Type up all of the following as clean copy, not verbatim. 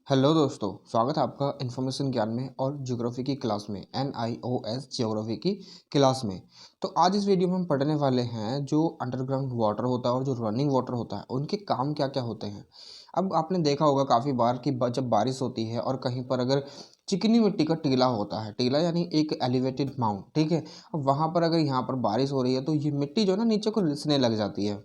Hello दोस्तों, स्वागत है आपका इन्फॉर्मेशन ज्ञान में और ज्योग्राफी की क्लास में NIOS ज्योग्राफी की क्लास में। तो आज इस वीडियो में हम पढ़ने वाले हैं जो अंडरग्राउंड वाटर होता है और जो रनिंग वाटर होता है उनके काम क्या क्या होते हैं। अब आपने देखा होगा काफ़ी बार कि जब बारिश होती है और कहीं पर अगर चिकनी मिट्टी का टीला होता है, टीला यानी एक एलिवेटेड माउंट, ठीक है। अब वहाँ पर अगर यहाँ पर बारिश हो रही है तो ये मिट्टी जो है ना नीचे को रिसने लग जाती है।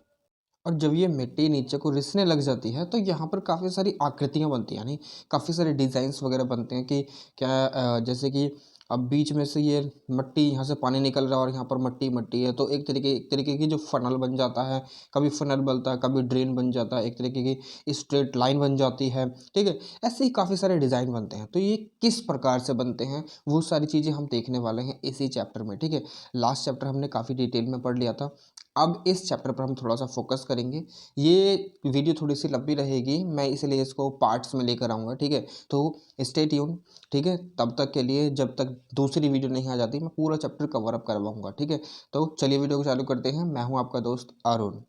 और जब ये मिट्टी नीचे को रिसने लग जाती है तो यहाँ पर काफ़ी सारी आकृतियाँ बनती हैं, यानी काफ़ी सारे डिज़ाइंस वगैरह बनते हैं कि क्या जैसे कि अब बीच में से ये मिट्टी यहाँ से पानी निकल रहा है और यहाँ पर मिट्टी मिट्टी है तो एक तरीके की जो फनल बन जाता है। कभी फनल बनता है, कभी ड्रेन बन जाता है, एक तरीके की स्ट्रेट लाइन बन जाती है, ठीक है। ऐसे ही काफ़ी सारे डिज़ाइन बनते हैं। तो ये किस प्रकार से बनते हैं वो सारी चीज़ें हम देखने वाले हैं इसी चैप्टर में, ठीक है। लास्ट चैप्टर हमने काफ़ी डिटेल में पढ़ लिया था। अब इस चैप्टर पर हम थोड़ा सा फोकस करेंगे। ये वीडियो थोड़ी सी लंबी रहेगी, मैं इसलिए इसको पार्ट्स में लेकर आऊँगा, ठीक है। तो स्टे ट्यून, ठीक है। तब तक के लिए जब तक दूसरी वीडियो नहीं आ जाती मैं पूरा चैप्टर कवर अप करवाऊँगा, ठीक है। तो चलिए वीडियो को चालू करते हैं। मैं हूँ आपका दोस्त Arun.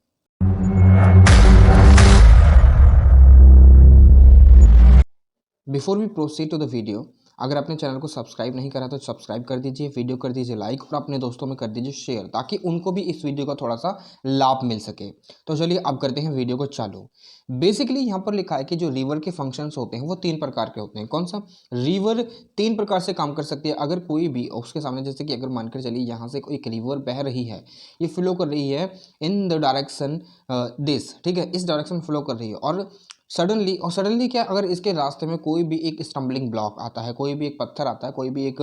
Before we proceed to the video, अगर आपने चैनल को सब्सक्राइब नहीं करा तो सब्सक्राइब कर दीजिए, वीडियो कर दीजिए लाइक और अपने दोस्तों में कर दीजिए शेयर, ताकि उनको भी इस वीडियो का थोड़ा सा लाभ मिल सके। तो चलिए अब करते हैं वीडियो को चालू। बेसिकली यहाँ पर लिखा है कि जो रिवर के फंक्शंस होते हैं वो 3 प्रकार के होते हैं। कौन सा? रिवर 3 प्रकार से काम कर सकती है। अगर कोई भी उसके सामने, जैसे कि अगर मानकर चलिए यहाँ से एक रिवर बह रही है, ये फ्लो कर रही है इन द डायरेक्शन दिस, ठीक है, इस डायरेक्शन फ्लो कर रही है। और सडनली क्या, अगर इसके रास्ते में कोई भी एक स्टम्बलिंग ब्लॉक आता है, कोई भी एक पत्थर आता है, कोई भी एक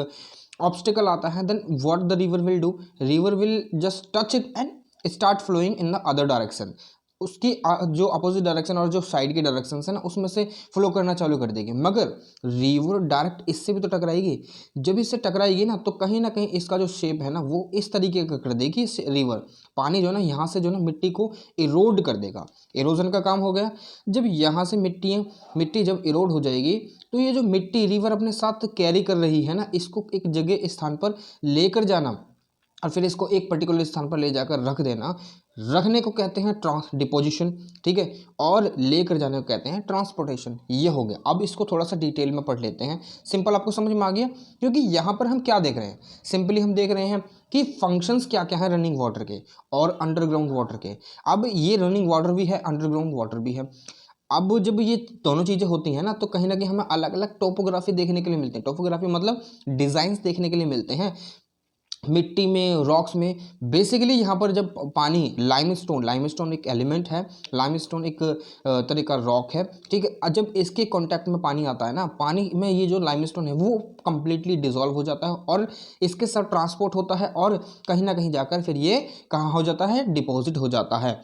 ऑब्स्टिकल आता है, then what the river will do, river will just touch it and start flowing in the other direction. उसकी जो अपोजिट डायरेक्शन और जो साइड की डायरेक्शन है ना, उसमें से फ्लो करना चालू कर देगी। मगर रिवर डायरेक्ट इससे भी तो टकराएगी। जब इससे टकराएगी ना कहीं इसका जो शेप है ना वो इस तरीके का कर देगी। रिवर पानी जो है ना यहाँ से जो है ना मिट्टी को इरोड कर देगा। इरोजन का काम हो गया। जब यहाँ से मिट्टी जब इरोड हो जाएगी तो ये जो मिट्टी रिवर अपने साथ कैरी कर रही है ना, इसको एक जगह स्थान पर लेकर जाना और फिर इसको एक पर्टिकुलर स्थान पर ले जाकर रख देना, रखने को कहते हैं डिपोजिशन, ठीक है। और लेकर जाने को कहते हैं ट्रांसपोर्टेशन। ये हो गया। अब इसको थोड़ा सा डिटेल में पढ़ लेते हैं। सिंपल आपको समझ में आ गया, क्योंकि यहाँ पर हम क्या देख रहे हैं, सिंपली हम देख रहे हैं कि फंक्शंस क्या क्या है रनिंग वाटर के और अंडरग्राउंड वाटर के। अब ये रनिंग वाटर भी है, अंडरग्राउंड वाटर भी है। अब जब ये दोनों चीज़ें होती हैं ना तो कहीं ना कहीं हमें अलग अलग टोपोग्राफी देखने के लिए मिलते हैं। टोपोग्राफी मतलब डिज़ाइंस देखने के लिए मिलते हैं मिट्टी में, रॉक्स में। बेसिकली यहाँ पर जब पानी लाइमस्टोन एक एलिमेंट है, लाइमस्टोन एक तरह का रॉक है, ठीक है। जब इसके कांटेक्ट में पानी आता है ना, पानी में ये जो लाइमस्टोन है वो कंप्लीटली डिसॉल्व हो जाता है और इसके साथ ट्रांसपोर्ट होता है और कहीं ना कहीं जाकर फिर ये कहाँ हो जाता है, डिपॉजिट हो जाता है,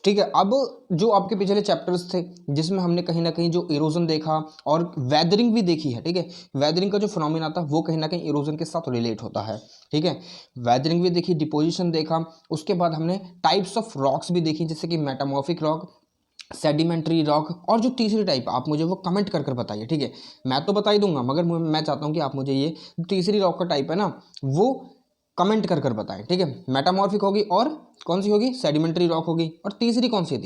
ठीक है। अब जो आपके पिछले चैप्टर्स थे जिसमें हमने कहीं ना कहीं जो इरोजन देखा और वेदरिंग भी देखी है, ठीक है। वेदरिंग का जो फिनोमेना था वो कहीं ना कहीं इरोजन के साथ रिलेट होता है, ठीक है। वेदरिंग भी देखी, डिपोजिशन देखा, उसके बाद हमने टाइप्स ऑफ रॉक्स भी देखी, जैसे कि मेटामॉर्फिक रॉक, सेडिमेंट्री रॉक, और जो तीसरी टाइप आप मुझे वो कमेंट कर कर बताइए, ठीक है। मैं तो बता ही दूंगा मगर मैं चाहता हूँ कि आप मुझे ये तीसरी रॉक का टाइप है ना वो कमेंट कर कर बताएं, ठीक है। मेटामॉर्फिक होगी और कौन सी होगी, सेडिमेंट्री रॉक होगी। और तीसरी कौन सी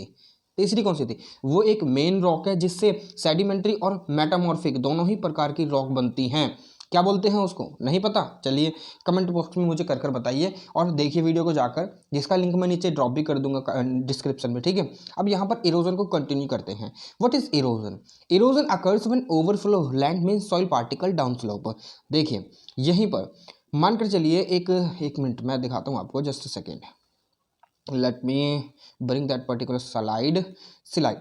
थी, वो एक मेन रॉक है जिससे सेडिमेंट्री और मेटामॉर्फिक दोनों ही प्रकार की रॉक बनती हैं। क्या बोलते हैं उसको, नहीं पता? चलिए कमेंट बॉक्स में मुझे कर कर बताइए और देखिए वीडियो को जाकर, जिसका लिंक मैं नीचे ड्रॉप भी कर दूंगा डिस्क्रिप्शन में, ठीक है। अब यहाँ पर इरोजन को कंटिन्यू करते हैं। What is erosion? Erosion occurs when overflow of land means soil particle down slope. देखिए यहीं पर मानकर चलिए एक मिनट मैं दिखाता हूँ आपको, just a second, let me bring that particular slide,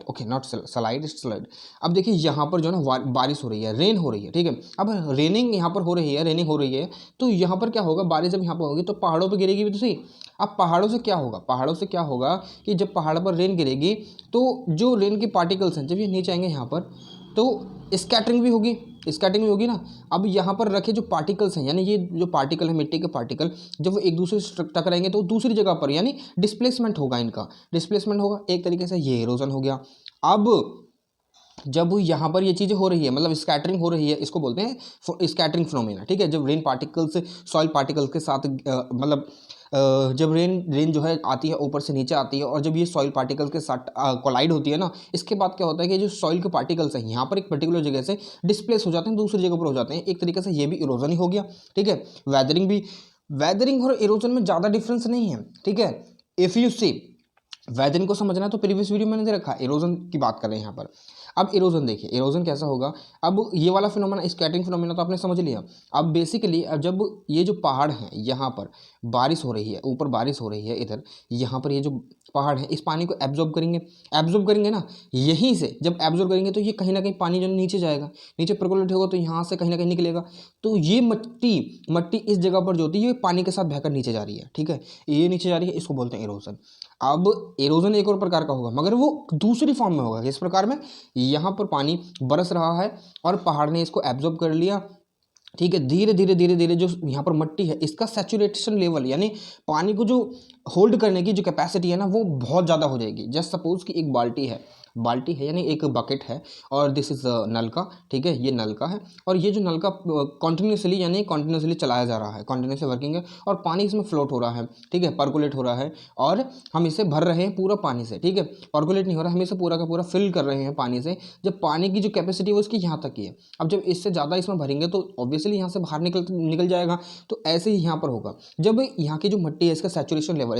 okay, not slide. अब देखिए यहाँ पर जो है ना बारिश हो रही है, रेन हो रही है, ठीक है। अब रेनिंग यहाँ पर हो रही है, तो यहाँ पर क्या होगा, बारिश जब यहाँ पर होगी तो पहाड़ों पर गिरेगी भी तो सही। अब पहाड़ों से क्या होगा कि जब पहाड़ पर रेन गिरेगी तो जो रेन के पार्टिकल्स हैं जब ये नीचे आएंगे यहाँ पर तो स्कैटरिंग भी होगी ना। अब यहाँ पर रखे जो पार्टिकल्स हैं, यानी ये जो पार्टिकल है मिट्टी के पार्टिकल, जब वो एक दूसरे से टकराएंगे तो दूसरी जगह पर यानी डिस्प्लेसमेंट होगा, एक तरीके से ये इरोजन हो गया। अब जब यहाँ पर ये चीज़ें हो रही है, मतलब स्कैटरिंग हो रही है, इसको बोलते हैं स्कैटरिंग फिनोमेना, ठीक है। जब रेन पार्टिकल्स सॉइल पार्टिकल्स के साथ मतलब जब रेन जो है आती है ऊपर से नीचे आती है और जब ये सॉइल पार्टिकल्स के साथ कोलाइड होती है ना, इसके बाद क्या होता है कि जो सॉइल के पार्टिकल्स हैं यहाँ पर एक पर्टिकुलर जगह से डिस्प्लेस हो जाते हैं, दूसरी जगह पर हो जाते हैं। एक तरीके से ये भी इरोजन ही हो गया, ठीक है। वेदरिंग और इरोजन में ज़्यादा डिफरेंस नहीं है, ठीक है। इफ़ यू सी वेदरिंग को समझना है तो प्रीवियस वीडियो मैंने दे रखा, इरोजन की बात कर रहे हैं यहाँ पर। अब इरोजन देखिए, इरोजन कैसा होगा। अब ये वाला फिनोमेना, स्कैटरिंग फिनोमेना तो आपने समझ लिया। अब बेसिकली अब जब ये जो पहाड़ हैं यहाँ पर बारिश हो रही है, ऊपर बारिश हो रही है, इधर यहाँ पर ये जो पहाड़ है इस पानी को एब्जॉर्ब करेंगे ना, यहीं से जब एब्जॉर्ब करेंगे तो ये कहीं ना कहीं पानी जो नीचे जाएगा, नीचे पर्कोलेट होगा तो यहाँ से कहीं ना कहीं निकलेगा। तो ये मट्टी इस जगह पर जो होती है ये पानी के साथ बहकर नीचे जा रही है, ठीक है, ये नीचे जा रही है, इसको बोलते हैं इरोजन। अब इरोजन एक और प्रकार का होगा मगर वो दूसरी फॉर्म में होगा। इस प्रकार में यहाँ पर पानी बरस रहा है और पहाड़ ने इसको एब्जॉर्ब कर लिया, ठीक है। धीरे धीरे जो यहाँ पर मट्टी है इसका सैचुरेशन लेवल यानी पानी को जो होल्ड करने की जो कैपेसिटी है ना वो बहुत ज़्यादा हो जाएगी। जस्ट सपोज कि एक बाल्टी है यानी एक बकेट है और दिस इज़ नलका, ठीक है, ये नलका है और ये जो नलका कंटिन्यूसली चलाया जा रहा है, कंटिन्यूसली वर्किंग है और पानी इसमें फ्लोट हो रहा है, ठीक है, पर्कुलेट हो रहा है और हम इसे भर रहे हैं पूरा पानी से, ठीक है। पर्कुलेट नहीं हो रहा, हम इसे पूरा का पूरा फिल कर रहे हैं पानी से। जब पानी की जो कैपेसिटी है वो इसकी यहाँ तक ही है। अब जब इससे ज़्यादा इसमें भरेंगे तो ऑब्वियसली यहाँ से बाहर निकल जाएगा। तो ऐसे ही यहाँ पर होगा। जब यहाँ की जो मट्टी है इसका सैचुरेशन लेवल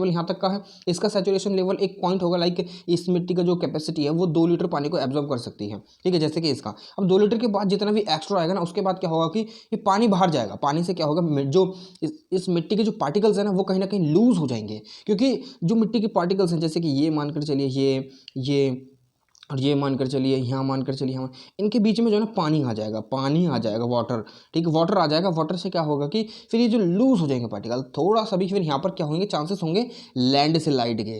यहाँ तक का है, इसका सैचुरेशन लेवल एक पॉइंट होगा, लाइक इस मिट्टी का जो कैपेसिटी है वो 2 लीटर पानी को एब्जॉर्ब कर सकती है, ठीक है, जैसे कि इसका। अब 2 लीटर के बाद जितना भी एक्स्ट्रा आएगा ना उसके बाद क्या होगा कि ये पानी बाहर जाएगा। पानी से क्या होगा, जो इस मिट्टी के जो पार्टिकल्स है ना वो कहीं ना कहीं लूज हो जाएंगे, क्योंकि जो मिट्टी के पार्टिकल्स हैं जैसे कि ये मानकर चलिए ये और ये मानकर चलिए यहाँ, मानकर चलिए यहाँ, इनके बीच में जो है ना पानी आ जाएगा वाटर, ठीक है, वाटर आ जाएगा। वाटर से क्या होगा कि फिर ये जो लूज हो जाएंगे पार्टिकल थोड़ा सा भी, फिर यहाँ पर क्या होंगे, चांसेस होंगे लैंडस्लाइड के,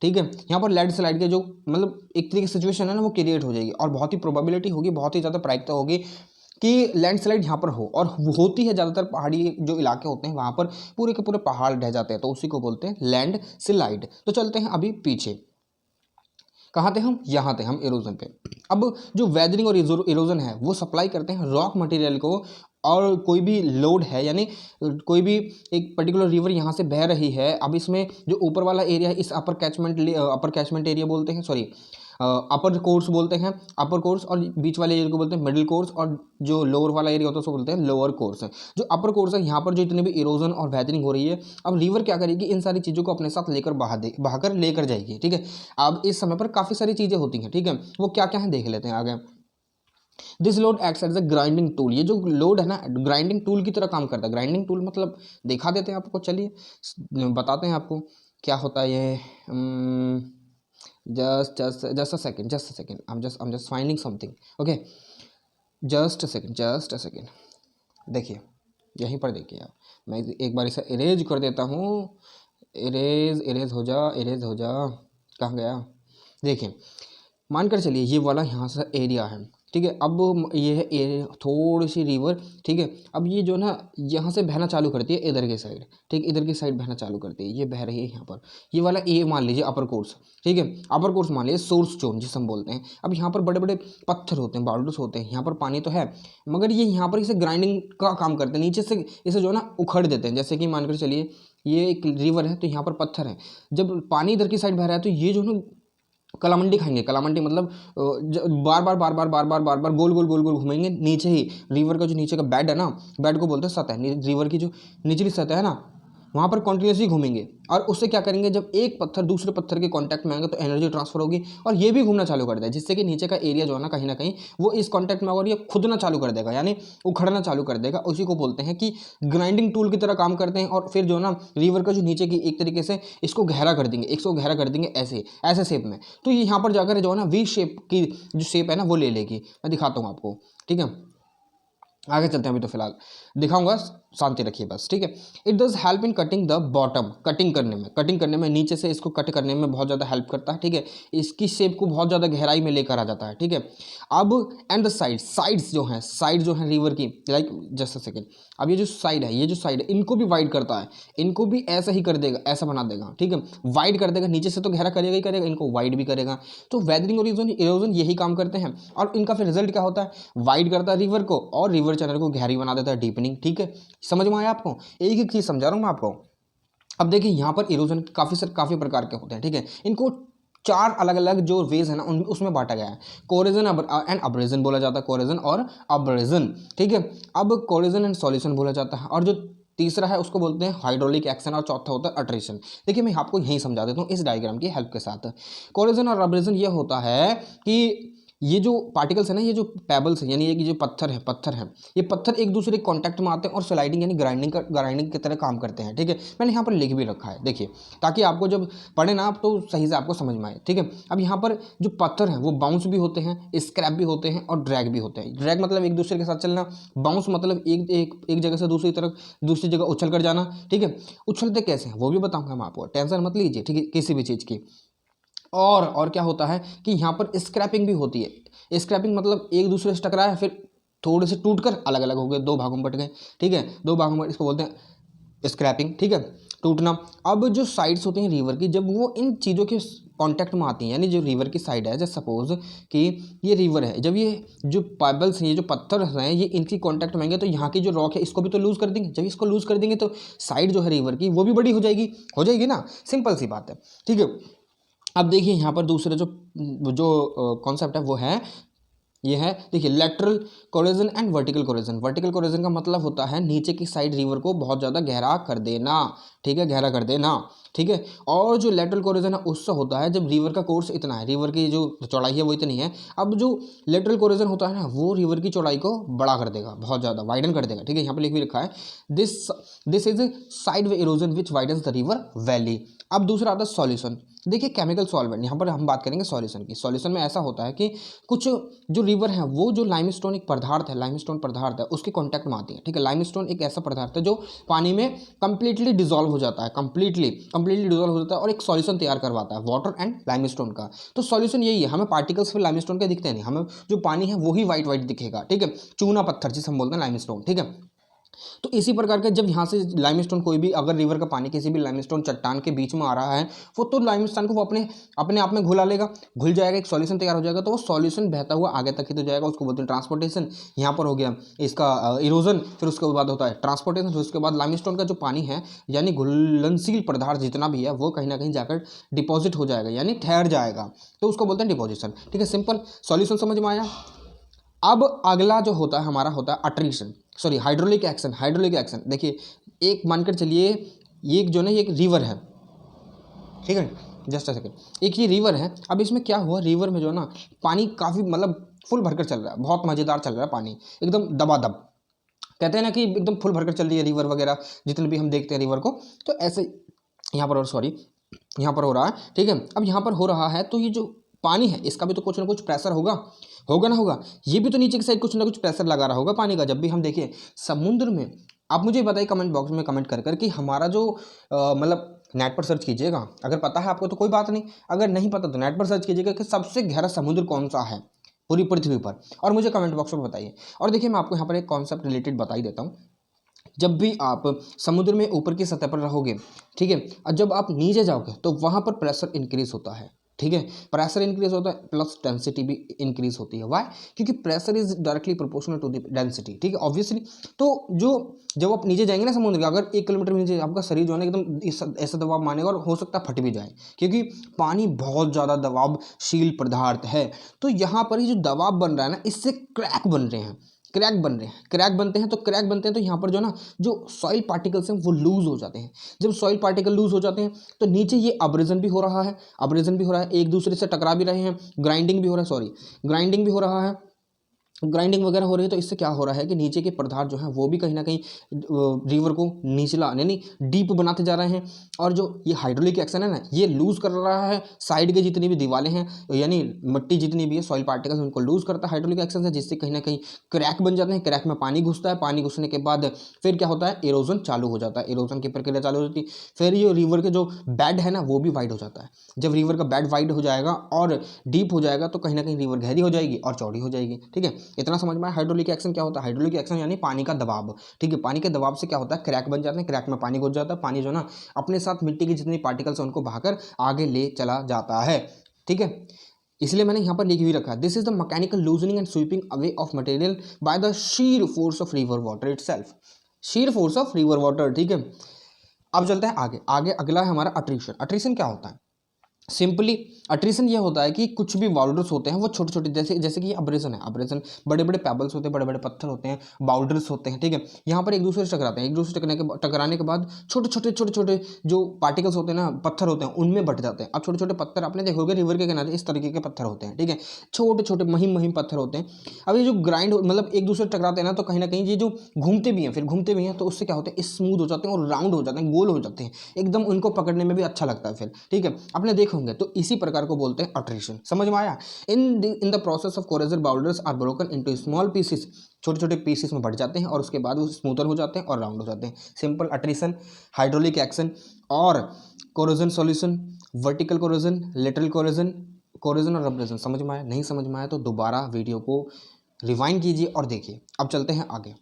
ठीक है। यहाँ पर लैंडस्लाइड के जो मतलब एक तरीके की सिचुएशन है ना वो क्रिएट हो जाएगी और बहुत ही प्रोबेबिलिटी होगी, बहुत ही ज़्यादा प्रायिकता होगी कि लैंडस्लाइड यहाँ पर हो। और होती है ज़्यादातर पहाड़ी जो इलाके होते हैं वहाँ पर पूरे के पूरे पहाड़ ढह जाते हैं, तो उसी को बोलते हैं लैंडस्लाइड। तो चलते हैं अभी पीछे, कहाँ थे हम, यहाँ थे हम इरोजन पे। अब जो वेदरिंग और इरोजन है वो सप्लाई करते हैं रॉक मटेरियल को, और कोई भी लोड है यानी कोई भी एक पर्टिकुलर रिवर यहाँ से बह रही है। अब इसमें जो ऊपर वाला एरिया है इस अपर कैचमेंट एरिया बोलते हैं, सॉरी अपर कोर्स बोलते हैं, अपर कोर्स, और बीच वाले एरिया को बोलते हैं मिडिल कोर्स, और जो लोअर वाला एरिया होता है उसको बोलते हैं लोअर कोर्स। जो अपर कोर्स है यहाँ पर जो इतने भी इरोजन और वेदरिंग हो रही है, अब रिवर क्या करेगी, इन सारी चीज़ों को अपने साथ बहाकर लेकर जाएगी, ठीक है। अब इस समय पर काफ़ी सारी चीज़ें होती हैं, ठीक है, वो क्या क्या है देख लेते हैं आगे। This load acts as a grinding tool. ये जो लोड है ना ग्राइंडिंग टूल की तरह काम करता है। ग्राइंडिंग टूल मतलब दिखा देते हैं आपको, चलिए बताते हैं आपको क्या होता है ये। just a second, I'm just finding something, okay, just a second। देखिए यहीं पर देखिए आप, मैं एक बार इसे इरेज कर देता हूँ। इरेज हो जा, कहाँ गया, देखिए मानकर चलिए ये वाला यहाँ से एरिया है, ठीक है। अब ये है थोड़ी सी रिवर, ठीक है। अब ये जो ना यहाँ से बहना चालू करती है इधर की साइड, ठीक, इधर की साइड बहना चालू करती है, ये बह रही है यहाँ पर। ये वाला ये मान लीजिए अपर कोर्स, ठीक है, अपर कोर्स मान लीजिए सोर्स जोन जिसे हम बोलते हैं। अब यहाँ पर बड़े बड़े पत्थर होते हैं, बाउल्डर्स होते हैं, यहाँ पर पानी तो है मगर ये यहाँ पर इसे ग्राइंडिंग का काम करते हैं, नीचे से इसे जो है ना उखड़ देते हैं। जैसे कि मानकर चलिए ये एक रिवर है तो यहाँ पर पत्थर है, जब पानी इधर की साइड बह रहा है तो ये जो ना कलामंडी खाएंगे। कलामंडी मतलब बार बार गोल घूमेंगे नीचे ही। रिवर का जो नीचे का बेड है ना, बेड को बोलते हैं सतह, रिवर की जो निचली सतह है ना वहाँ पर कॉन्टिन्यूसली घूमेंगे, और उससे क्या करेंगे, जब एक पत्थर दूसरे पत्थर के कांटेक्ट में आएंगे तो एनर्जी ट्रांसफर होगी और ये भी घूमना चालू कर देगा, जिससे कि नीचे का एरिया जो है ना कहीं वो इस कांटेक्ट में और ये खुदना चालू कर देगा, यानी उखड़ना चालू कर देगा। उसी को बोलते हैं कि ग्राइंडिंग टूल की तरह काम करते हैं। और फिर जो है ना रिवर का जो नीचे की एक तरीके से इसको गहरा कर देंगे ऐसे शेप में। तो ये यहाँ पर जाकर जो है ना वी शेप की जो शेप है ना वो ले लेगी। मैं दिखाता हूँ आपको, ठीक है, आगे चलते हैं। अभी तो फिलहाल दिखाऊंगा शांति रखिए बस, ठीक है। It does help in cutting the bottom, cutting करने में नीचे से इसको कट करने में बहुत ज़्यादा हेल्प करता है, ठीक है। इसकी शेप को बहुत ज़्यादा गहराई में लेकर आ जाता है, ठीक है। अब एंड द साइड्स जो हैं रिवर की, लाइक जस्ट अ सेकेंड, अब ये जो साइड है इनको भी वाइड करता है, इनको भी ऐसा ही कर देगा, ऐसा बना देगा, ठीक है। वाइड कर देगा, नीचे से तो गहरा करेगा ही करेगा, इनको वाइड भी करेगा। तो वेदरिंग और इरोजन यही काम करते हैं, और इनका फिर रिजल्ट क्या होता है, वाइड करता है रिवर को और रिवर चैनल को गहरी बना देता है, डीपनिंग, ठीक है। समझ में आया आपको? एक एक चीज समझा रहा हूं मैं आपको। अब देखिए यहाँ पर इरोजन काफी प्रकार के होते हैं, ठीक है। इनको 4 अलग अलग जो वेज है ना उसमें बांटा गया है। कोरेजन एंड अब्रेजन बोला जाता है, कोरेजन और अब्रेजन, ठीक है। अब कोरेजन एंड सॉल्यूशन बोला जाता है, और जो तीसरा है उसको बोलते हैं हाइड्रोलिक एक्शन, और चौथा होता है अट्रेशन। देखिए मैं आपको यही समझा देता हूँ इस डायग्राम की हेल्प के साथ। कोरेजन और अब्रेजन ये होता है कि ये जो पार्टिकल्स है ना, ये जो पेबल्स है, यानी ये जो पत्थर है, ये पत्थर एक दूसरे के कांटेक्ट में आते हैं और स्लाइडिंग यानी ग्राइंडिंग की तरह काम करते हैं, ठीक है। मैंने यहाँ पर लिख भी रखा है, देखिए, ताकि आपको जब पढ़े ना आप तो सही से आपको समझ में आए, ठीक है। अब यहाँ पर जो पत्थर हैं वो बाउंस भी होते हैं, स्क्रैप भी होते हैं और ड्रैग भी होते हैं। ड्रैग मतलब एक दूसरे के साथ चलना, बाउंस मतलब एक जगह से दूसरी जगह उछल कर जाना, ठीक है। उछलते कैसे हैं वो भी बताऊँगा मैं आपको, टेंशन मत लीजिए, ठीक है, किसी भी चीज़ की। और क्या होता है कि यहाँ पर स्क्रैपिंग भी होती है। स्क्रैपिंग मतलब एक दूसरे से टकराया, फिर थोड़े से टूटकर अलग अलग हो गए, 2 भागों में बट गए, ठीक है। 2 भागों में, इसको बोलते हैं स्क्रैपिंग, ठीक है, टूटना। अब जो साइड्स होती हैं रिवर की, जब वो इन चीज़ों के कांटेक्ट में आती हैं, यानी जो रिवर की साइड है, जैसे सपोज कि ये रिवर है, जब ये जो पेबल्स हैं, ये जो पत्थर हैं, ये इनकी कांटेक्ट में आएंगे तो यहाँ की जो रॉक है इसको भी तो लूज कर देंगे। जब इसको लूज कर देंगे तो साइड जो है रिवर की वो भी बड़ी हो जाएगी ना, सिंपल सी बात है, ठीक है। अब देखिए यहाँ पर दूसरे जो कॉन्सेप्ट है वो है, ये है, देखिए, लेटरल कोरेजन एंड वर्टिकल कोरेजन। वर्टिकल कोरेजन का मतलब होता है नीचे की साइड रिवर को बहुत ज़्यादा गहरा कर देना, ठीक है, गहरा कर देना, ठीक है। और जो लेटरल कोरेजन है उससे होता है जब रिवर का कोर्स इतना है, रिवर की जो चौड़ाई है वो इतनी है। अब जो लेटरल कोरेजन होता है ना, वो रिवर की चौड़ाई को बड़ा कर देगा, बहुत ज़्यादा वाइडन कर देगा, ठीक है। यहाँ पर लिख भी रखा है, this is side way erosion which widens the river valley. अब दूसरा आता है सॉल्यूशन। देखिए केमिकल सॉल्वेंट, यहाँ पर हम बात करेंगे सॉल्यूशन की। सॉल्यूशन में ऐसा होता है कि कुछ जो रिवर है वो जो लाइमस्टोन एक पदार्थ है, लाइमस्टोन पदार्थ है, उसके कांटेक्ट में आती है, ठीक है। लाइमस्टोन एक ऐसा पदार्थ है जो पानी में कंप्लीटली डिसॉल्व हो जाता है, कंप्लीटली डिसॉल्व हो जाता है और एक सॉल्यूशन तैयार करवाता है, वाटर एंड लाइमस्टोन का। तो सॉल्यूशन यही है, हमें पार्टिकल्स फिर लाइमस्टोन के दिखते नहीं, हमें जो पानी है वही वाइट दिखेगा, ठीक है। चूना पत्थर जिसे हम बोलते हैं लाइमस्टोन, ठीक है। तो इसी प्रकार के जब यहाँ से लाइमस्टोन, कोई भी अगर रिवर का पानी किसी भी लाइमस्टोन चट्टान के बीच में आ रहा है, वो तो लाइमस्टोन को वो अपने आप में घुल जाएगा, एक सॉल्यूशन तैयार हो जाएगा। तो वो सॉल्यूशन बहता हुआ आगे तक ही तो जाएगा, उसको बोलते हैं ट्रांसपोर्टेशन। यहाँ पर हो गया इसका इरोजन, फिर उसके बाद होता है ट्रांसपोर्टेशन, फिर उसके बाद लाइमस्टोन का जो पानी है यानी घुलनशील पदार्थ जितना भी है वो कहीं ना कहीं जाकर डिपॉजिट हो जाएगा, यानी ठहर जाएगा, तो उसको बोलते हैं डिपोजिशन, ठीक है। सिंपल सॉल्यूशन समझ में आया। अब अगला जो होता है हमारा होता है अट्रीशन, सॉरी हाइड्रोलिक एक्शन। देखिए एक मानकर चलिए, ये जो ना ये एक रिवर है, ठीक है, जस्ट अ सेकेंड, एक ये रिवर है। अब इसमें क्या हुआ, रिवर में जो ना पानी काफ़ी मतलब फुल भरकर चल रहा है, बहुत मज़ेदार चल रहा है पानी, एकदम दबादब, कहते हैं ना कि एकदम फुल भरकर चल रही है रिवर वगैरह, जितने भी हम देखते हैं रिवर को, तो ऐसे यहाँ पर हो रहा है, ठीक है। अब यहाँ पर हो रहा है तो ये जो पानी है इसका भी तो कुछ ना कुछ प्रेशर होगा, ये भी तो नीचे की साइड कुछ ना कुछ प्रेशर लगा रहा होगा पानी का। जब भी हम देखिए समुद्र में, आप मुझे बताइए कमेंट बॉक्स में कमेंट कर कि हमारा जो मतलब नेट पर सर्च कीजिएगा, अगर पता है आपको तो कोई बात नहीं, अगर नहीं पता तो नेट पर सर्च कीजिएगा कि सबसे गहरा समुद्र कौन सा है पूरी पृथ्वी पर, और मुझे कमेंट बॉक्स में बताइए। और देखिए मैं आपको यहाँ पर एक कॉन्सेप्ट रिलेटेड बता ही देता हूँ। जब भी आप समुद्र में ऊपर की सतह पर रहोगे, ठीक है, और जब आप नीचे जाओगे तो वहाँ पर प्रेशर इंक्रीज होता है, ठीक है, प्रेशर इंक्रीज होता है प्लस डेंसिटी भी इंक्रीज होती है। वाई? क्योंकि pressure is directly proportional to the density, ठीक है, ऑब्वियसली। तो जब आप नीचे जाएंगे ना समुद्र के, अगर 1 किलोमीटर नीचे, आपका शरीर जो है ना एकदम ऐसा दबाव मानेगा और हो सकता है फट भी जाए, क्योंकि पानी बहुत ज़्यादा दबावशील पदार्थ है। तो यहाँ पर ही जो दबाव बन रहा है ना, इससे क्रैक बनते हैं तो यहाँ पर जो ना जो सॉइल पार्टिकल्स हैं वो लूज हो जाते हैं। जब सॉइल पार्टिकल लूज हो जाते हैं तो नीचे ये अब्रेजन भी हो रहा है, एक दूसरे से टकरा भी रहे हैं, ग्राइंडिंग भी हो रहा है, ग्राइंडिंग वगैरह हो रही है, तो इससे क्या हो रहा है कि नीचे के पदार्थ जो हैं वो भी कहीं ना कहीं रिवर को निचला यानी डीप बनाते जा रहे हैं। और जो ये हाइड्रोलिक एक्शन है ना, ये लूज कर रहा है साइड के जितनी भी दीवारें हैं, यानी मिट्टी जितनी भी है, सॉइल पार्टिकल्स, उनको लूज करता है हाइड्रोलिक एक्शन से, जिससे कहीं ना कहीं क्रैक बन जाते हैं। क्रैक में पानी घुसता है, पानी घुसने के बाद फिर क्या होता है, इरोजन चालू हो जाता है, इरोजन की प्रक्रिया चालू हो जाती है। फिर ये रिवर के जो बेड है ना वो भी वाइड हो जाता है। जब रिवर का बेड वाइड हो जाएगा और डीप हो जाएगा तो कहीं ना कहीं रिवर गहरी हो जाएगी और चौड़ी हो जाएगी। ठीक है, इतना समझ में आया। हाइड्रोलिक एक्शन क्या होता है? हाइड्रोलिक एक्शन यानी पानी का दबाव। ठीक है, पानी के दबाव से क्या होता है, क्रैक बन जाते हैं, क्रैक में पानी घुस जाता है, पानी जो ना अपने साथ मिट्टी की जितनी पार्टिकल्स हैं उनको बहाकर आगे ले चला जाता है। ठीक है, इसलिए मैंने यहाँ पर लिख भी रखा है, this is the mechanical loosening and sweeping away of material by the shear force of river water itself. Shear force of river water. ठीक है, अब चलते हैं आगे। अगला है हमारा अट्रीशन। अट्रीशन क्या होता है? सिंपली अट्रीशन ये होता है कि कुछ भी बाउल्डर्स होते हैं वो छोटे छोटे, जैसे कि अब्रेजन है, अब्रेजन बड़े बड़े पेबल्स होते हैं, बड़े बड़े पत्थर होते हैं, बाउल्डर्स होते हैं। ठीक है, यहाँ पर एक दूसरे से टकराते हैं, एक दूसरे से टकराने के बाद छोटे छोटे जो पार्टिकल्स होते हैं ना, पत्थर होते हैं, उनमें बट जाते हैं। अब छोटे छोटे पत्थर आपने देखोगे रिवर के किनारे इस तरीके के पत्थर होते हैं। ठीक है, छोटे छोटे महीन पत्थर होते हैं। अब ये जो ग्राइंड मतलब एक दूसरे से टकराते हैं ना, तो कहीं ना कहीं ये जो घूमते भी हैं, फिर घूमते भी हैं, तो उससे क्या होते हैं, स्मूथ हो जाते हैं और राउंड हो जाते हैं, गोल हो जाते हैं एकदम, उनको पकड़ने में भी अच्छा लगता है फिर। ठीक है, आपने देखे होंगे, तो इसी प्रकार को बोलते हैं अट्रीशन। समझ में आया? In the process of corrosion boulders are broken into small pieces, छोटे छोटे पीसेस में बढ़ जाते हैं और उसके बाद वो स्मूथर हो जाते हैं और राउंड हो जाते हैं। सिंपल अट्रीशन, हाइड्रोलिक एक्शन और corrosion solution, vertical corrosion, lateral corrosion, corrosion और अब्रेजन। समझ में आया? नहीं समझ में आया तो दोबारा वीडियो को रिवाइंड कीजिए और देखिए। अब चलते हैं आगे।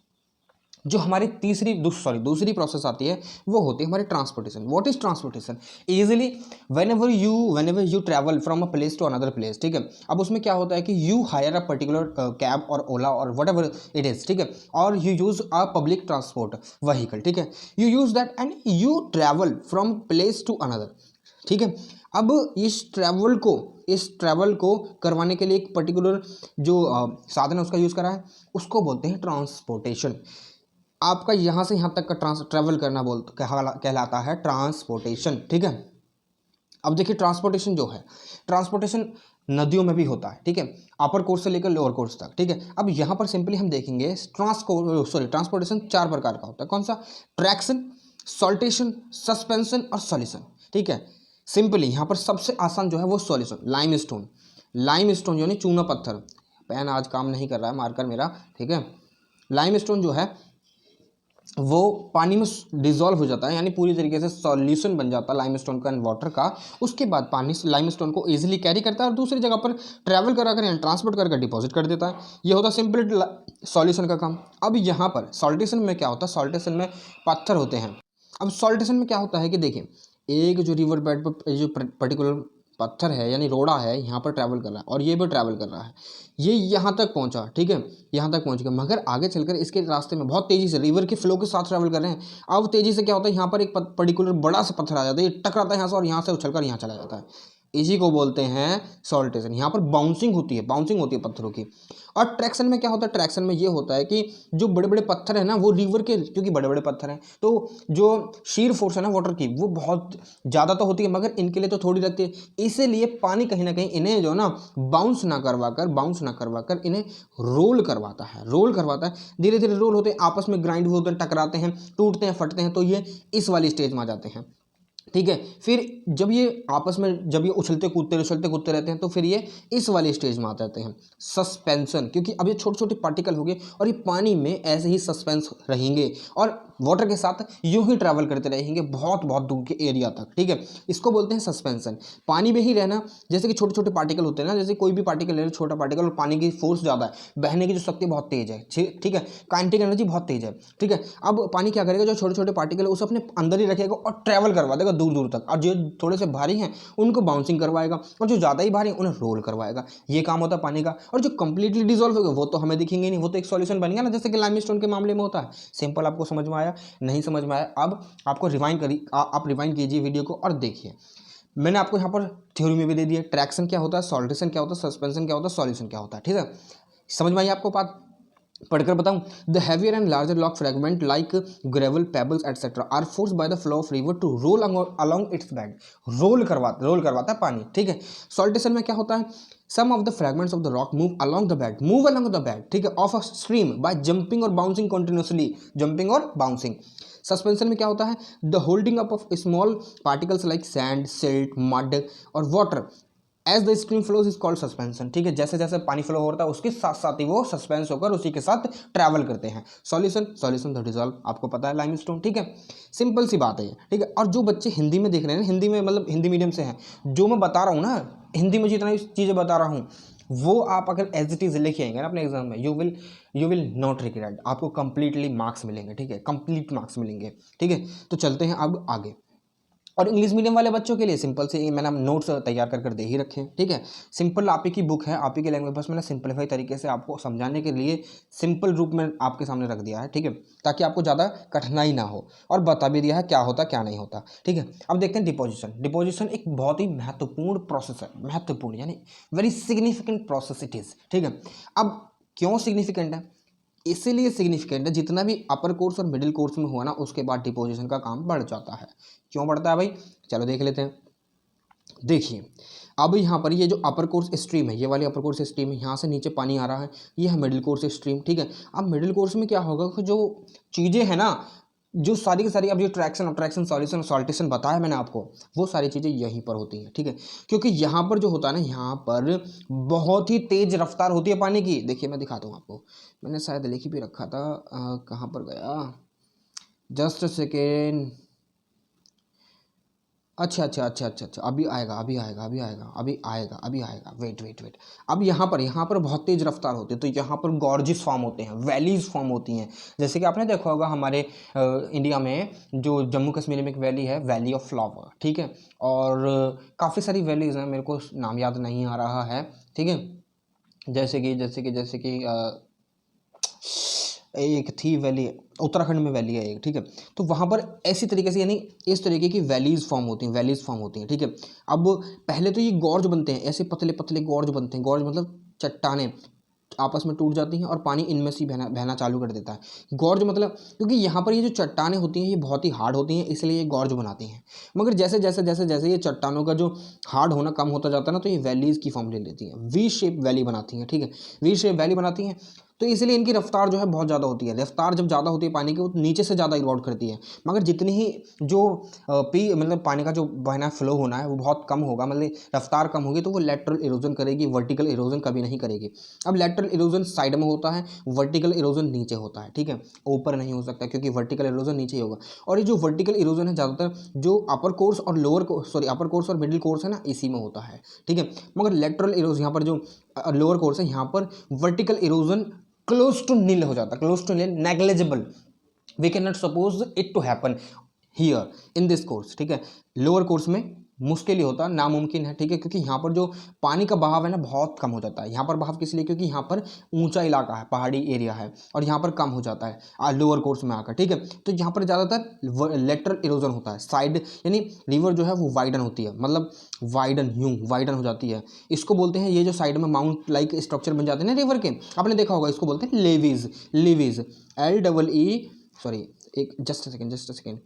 जो हमारी दूसरी प्रोसेस आती है वो होती है हमारी transportation. What is transportation? Easily whenever you travel from a place to another place. ठीक है, अब उसमें क्या होता है कि you hire a particular cab और ओला और वट एवर इट इज। ठीक है, और you use a public transport vehicle. ठीक है, you use that and you travel from place to another. ठीक है, अब इस ट्रैवल को करवाने के लिए एक पर्टिकुलर जो साधन है उसका यूज़ करा है, उसको बोलते हैं ट्रांसपोर्टेशन। आपका यहाँ से यहाँ तक का ट्रैवल करना कहलाता है ट्रांसपोर्टेशन। ठीक है, अब देखिए ट्रांसपोर्टेशन जो है, ट्रांसपोर्टेशन नदियों में भी होता है। ठीक है, अपर कोर्स से लेकर लोअर कोर्स तक। ठीक है, अब यहाँ पर सिंपली हम देखेंगे ट्रांसपोर्टेशन 4 प्रकार का होता है। कौन सा? ट्रैक्शन, सॉल्टेशन, सस्पेंशन और सॉल्यूशन। ठीक है, सिंपली यहाँ पर सबसे आसान जो है वो सॉल्यूशन। लाइमस्टोन यानी चूना पत्थर। पेन आज काम नहीं कर रहा है, मार्कर मेरा। ठीक है, लाइमस्टोन जो है वो पानी में डिजोल्व हो जाता है, यानी पूरी तरीके से सॉल्यूशन बन जाता है लाइमस्टोन का एंड वाटर का। उसके बाद पानी लाइमस्टोन को इजीली कैरी करता है और दूसरी जगह पर ट्रैवल करा कर यानी ट्रांसपोर्ट कर डिपॉजिट कर देता है। ये होता है सिंपल सॉल्यूशन का काम। अब यहाँ पर सॉल्टेशन में क्या होता है? सॉल्टेशन में पत्थर होते हैं। अब सॉल्टेशन में क्या होता है कि देखिए, एक जो रिवर बेड पर जो पर्टिकुलर पत्थर है यानी रोड़ा है, यहाँ पर ट्रैवल कर रहा है और ये भी ट्रैवल कर रहा है, ये यहाँ तक पहुँचा। ठीक है, यहाँ तक पहुँच गया, मगर आगे चलकर इसके रास्ते में बहुत तेज़ी से रिवर के फ्लो के साथ ट्रैवल कर रहे हैं। अब तेज़ी से क्या होता है, यहाँ पर एक पर्टिकुलर बड़ा सा पत्थर आ जाता है, ये टकराता है यहाँ से और यहाँ से उछलकर यहाँ चला जाता है। इसी को बोलते हैं सॉल्टेशन। यहाँ पर बाउंसिंग होती है पत्थरों की। और ट्रैक्शन में क्या होता है? ट्रैक्शन में ये होता है कि जो बड़े बड़े पत्थर है ना, वो रिवर के, क्योंकि बड़े बड़े पत्थर हैं तो जो शीर फोर्स है ना वाटर की, वो बहुत ज़्यादा तो होती है मगर इनके लिए तो थोड़ी लगती है। इसीलिए पानी कहीं ना कहीं इन्हें जो ना बाउंस ना करवा कर इन्हें रोल करवाता है। धीरे धीरे रोल होते हैं, आपस में ग्राइंड होते हैं, टकराते हैं, टूटते हैं, फटते हैं, तो ये इस वाली स्टेज में आ जाते हैं। ठीक है, फिर जब ये आपस में जब ये उछलते कूदते रहते हैं तो फिर ये इस वाली स्टेज में आ जाते हैं सस्पेंशन, क्योंकि अब ये छोटे छोटे पार्टिकल हो गए और ये पानी में ऐसे ही सस्पेंस रहेंगे और वाटर के साथ यूं ही ट्रैवल करते रहेंगे बहुत बहुत दूर के एरिया तक। ठीक है, इसको बोलते हैं सस्पेंशन। पानी में ही रहना, जैसे कि छोटे छोटे पार्टिकल होते हैं ना, जैसे कोई भी पार्टिकल ले लो, छोटा पार्टिकल और पानी की फोर्स ज़्यादा है, बहने की जो शक्ति बहुत तेज है। ठीक है, काइनेटिक एनर्जी बहुत तेज है। ठीक है, अब पानी क्या करेगा, जो छोटे छोटे पार्टिकल है उसे अपने अंदर ही रखेगा और ट्रैवल करवा देगा दूर दूर तक, और जो थोड़े से भारी हैं उनको बाउंसिंग करवाएगा और जो ज़्यादा ही भारी हैं उन्हें रोल करवाएगा। ये काम होता है पानी का। और जो कंप्लीटली डिजोल्व होगा वो तो हमें दिखेंगे नहीं, वो तो एक सॉल्यूशन बन गया ना, जैसे कि लाइमस्टोन के मामले में होता है। सिंपल, आपको समझ में आया? नहीं समझ में आया? अब आपको आप रिवाइंड कीजिए वीडियो को और देखिए। मैंने आपको यहाँ पर थ्योरी में भी दे दिया, ट्रैक्शन क्या होता है, सॉल्टेशन क्या होता है, सस्पेंशन क्या होता है, सॉल्यूशन क्या होता है। ठीक है, समझ में आई आपको बात? पढ़कर बताऊं, the heavier and larger rock fragment like gravel, pebbles etcetera are forced by the flow of river to roll along its bed. Roll करवाता है पानी। ठीक है, सॉल्टेशन में क्या होता है, some of the fragments of the rock move along the bed, ठीक है, of a stream by jumping और बाउंसिंग कंटिन्यूसली, जंपिंग और बाउंसिंग। सस्पेंशन में क्या होता है, the holding up of small particles like sand, silt, mud और water as the stream flows is called suspension, ठीक है। जैसे जैसे पानी फ्लो होता है उसके साथ साथ ही वो सस्पेंस होकर उसी के साथ ट्रैवल करते हैं। सॉल्यूशन द डिजॉल्व, आपको पता है लाइमस्टोन, ठीक है। सिंपल सी बात है ये, ठीक है। और जो बच्चे हिंदी में देख रहे हैं ना, हिंदी में मतलब हिंदी मीडियम से हैं, जो मैं बता रहा हूँ ना, हिंदी में जितना चीज़ें बता रहा हूँ वो आप अगर एज इट इज़ लेके आएंगे ना अपने एग्जाम में, यू विल नॉट रिग्रेट, आपको कंप्लीटली मार्क्स मिलेंगे, ठीक है, कंप्लीट मार्क्स मिलेंगे, ठीक है। तो चलते हैं अब आगे। और इंग्लिश मीडियम वाले बच्चों के लिए सिंपल से मैंने नोट्स तैयार कर दे ही रखे हैं, ठीक है। सिंपल आप ही की बुक है, आप ही की लैंग्वेज, बस मैंने सिंपलीफाई तरीके से आपको समझाने के लिए सिंपल रूप में आपके सामने रख दिया है, ठीक है, ताकि आपको ज़्यादा कठिनाई ना हो, और बता भी दिया है क्या होता क्या नहीं होता, ठीक है। अब देखते हैं डिपोजिशन। डिपोजिशन एक बहुत ही महत्वपूर्ण प्रोसेस है, महत्वपूर्ण यानी very significant process it is, ठीक है। अब क्यों सिग्निफिकेंट है, इसीलिए सिग्निफिकेंट है, जितना भी अपर कोर्स और मिडिल कोर्स में हुआ ना उसके बाद डिपोजिशन का काम बढ़ जाता है। क्यों बढ़ता है भाई, चलो देख लेते हैं। देखिए अब यहाँ पर ये जो अपर कोर्स स्ट्रीम है, ये वाली अपर कोर्स स्ट्रीम है, यहाँ से नीचे पानी आ रहा है, ये है मिडिल कोर्स स्ट्रीम, ठीक है। अब मिडिल कोर्स में क्या होगा कि जो चीज़ें हैं ना, जो सारी की सारी अब जो ट्रैक्शन, अट्रैक्शन, सॉल्यूशन, सॉल्टेशन बताया मैंने आपको, वो सारी चीज़ें यहीं पर होती हैं, ठीक है। क्योंकि यहाँ पर जो होता है ना, यहाँ पर बहुत ही तेज रफ्तार होती है पानी की। देखिए मैं दिखाता हूँ आपको, मैंने शायद लिख भी रखा था, कहाँ पर गया, जस्ट सेकेंड। अच्छा, अभी आएगा, वेट। अब यहाँ पर बहुत तेज रफ्तार होती है, तो यहाँ पर गॉर्जेस फॉर्म होते हैं, वैलीज फॉर्म होती हैं। जैसे कि आपने देखा होगा हमारे इंडिया में जो जम्मू कश्मीर में एक वैली है, वैली ऑफ फ्लावर, ठीक है। और काफ़ी सारी वैलीज हैं, मेरे को नाम याद नहीं आ रहा है, ठीक है। जैसे कि एक थी वैली, उत्तराखंड में वैली है एक, ठीक है। तो वहाँ पर ऐसी तरीके से यानी इस तरीके की वैलीज फॉर्म होती हैं, ठीक है। अब पहले तो ये गॉर्ज बनते हैं, ऐसे पतले पतले गॉर्ज बनते हैं, गॉर्ज मतलब चट्टानें आपस में टूट जाती हैं और पानी इनमें से बहना चालू कर देता है। गॉर्ज मतलब, क्योंकि यहाँ पर ये जो चट्टानें होती हैं ये बहुत ही हार्ड होती हैं, इसलिए ये गॉर्ज बनाती हैं। मगर जैसे जैसे ये चट्टानों का जो हार्ड होना कम होता जाता है ना, तो ये वैलीज की फॉर्म ले लेती हैं, वी शेप वैली बनाती हैं, ठीक है। वी शेप वैली बनाती हैं, तो इसलिए इनकी रफ्तार जो है बहुत ज़्यादा होती है। रफ्तार जब ज़्यादा होती है पानी की, वो नीचे से ज़्यादा इरोड करती है। मगर जितनी ही जो मतलब पानी का जो बहना फ्लो होना है वो बहुत कम होगा, मतलब रफ्तार कम होगी, तो वो लेटरल इरोजन करेगी, वर्टिकल इरोजन कभी नहीं करेगी। अब लेटरल इरोजन साइड में होता है, वर्टिकल इरोजन नीचे होता है, ठीक है, ऊपर नहीं हो सकता क्योंकि वर्टिकल इरोजन नीचे ही होगा। और ये जो वर्टिकल इरोजन है ज़्यादातर जो अपर कोर्स और अपर कोर्स और मिडिल कोर्स है ना, इसी में होता है, ठीक है। मगर लेटरल इरोजन यहाँ पर जो लोअर कोर्स है, यहाँ पर vertical erosion close to nil हो जाता है, close to nil, negligible, we can not suppose it to happen here in this course, ठीक है। लोअर कोर्स में मुश्किल ही होता, नामुमकिन है, ठीक है, क्योंकि यहाँ पर जो पानी का बहाव है ना बहुत कम हो जाता है। यहाँ पर बहाव किस लिए, क्योंकि यहाँ पर ऊंचा इलाका है, पहाड़ी एरिया है, और यहाँ पर कम हो जाता है लोअर कोर्स में आकर, ठीक है। तो यहाँ पर ज़्यादातर लेटरल इरोजन होता है, साइड यानी रिवर जो है वो वाइडन होती है, मतलब वाइडन हो जाती है। इसको बोलते हैं, ये जो साइड में माउंट लाइक स्ट्रक्चर बन जाते हैं ना रिवर के, आपने देखा होगा, इसको बोलते हैं लेवीज, जस्ट सेकेंड,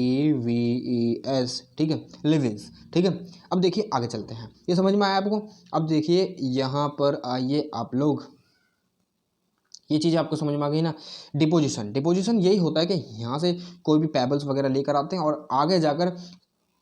LEEVES, ठीक है, लिविज, ठीक है। अब देखिए आगे चलते हैं, ये समझ में आया आपको। अब देखिए यहाँ पर आइए आप लोग, ये चीज़ आपको समझ में आ गई ना। डिपोजिशन यही होता है कि यहाँ से कोई भी पेबल्स वगैरह लेकर आते हैं और आगे जाकर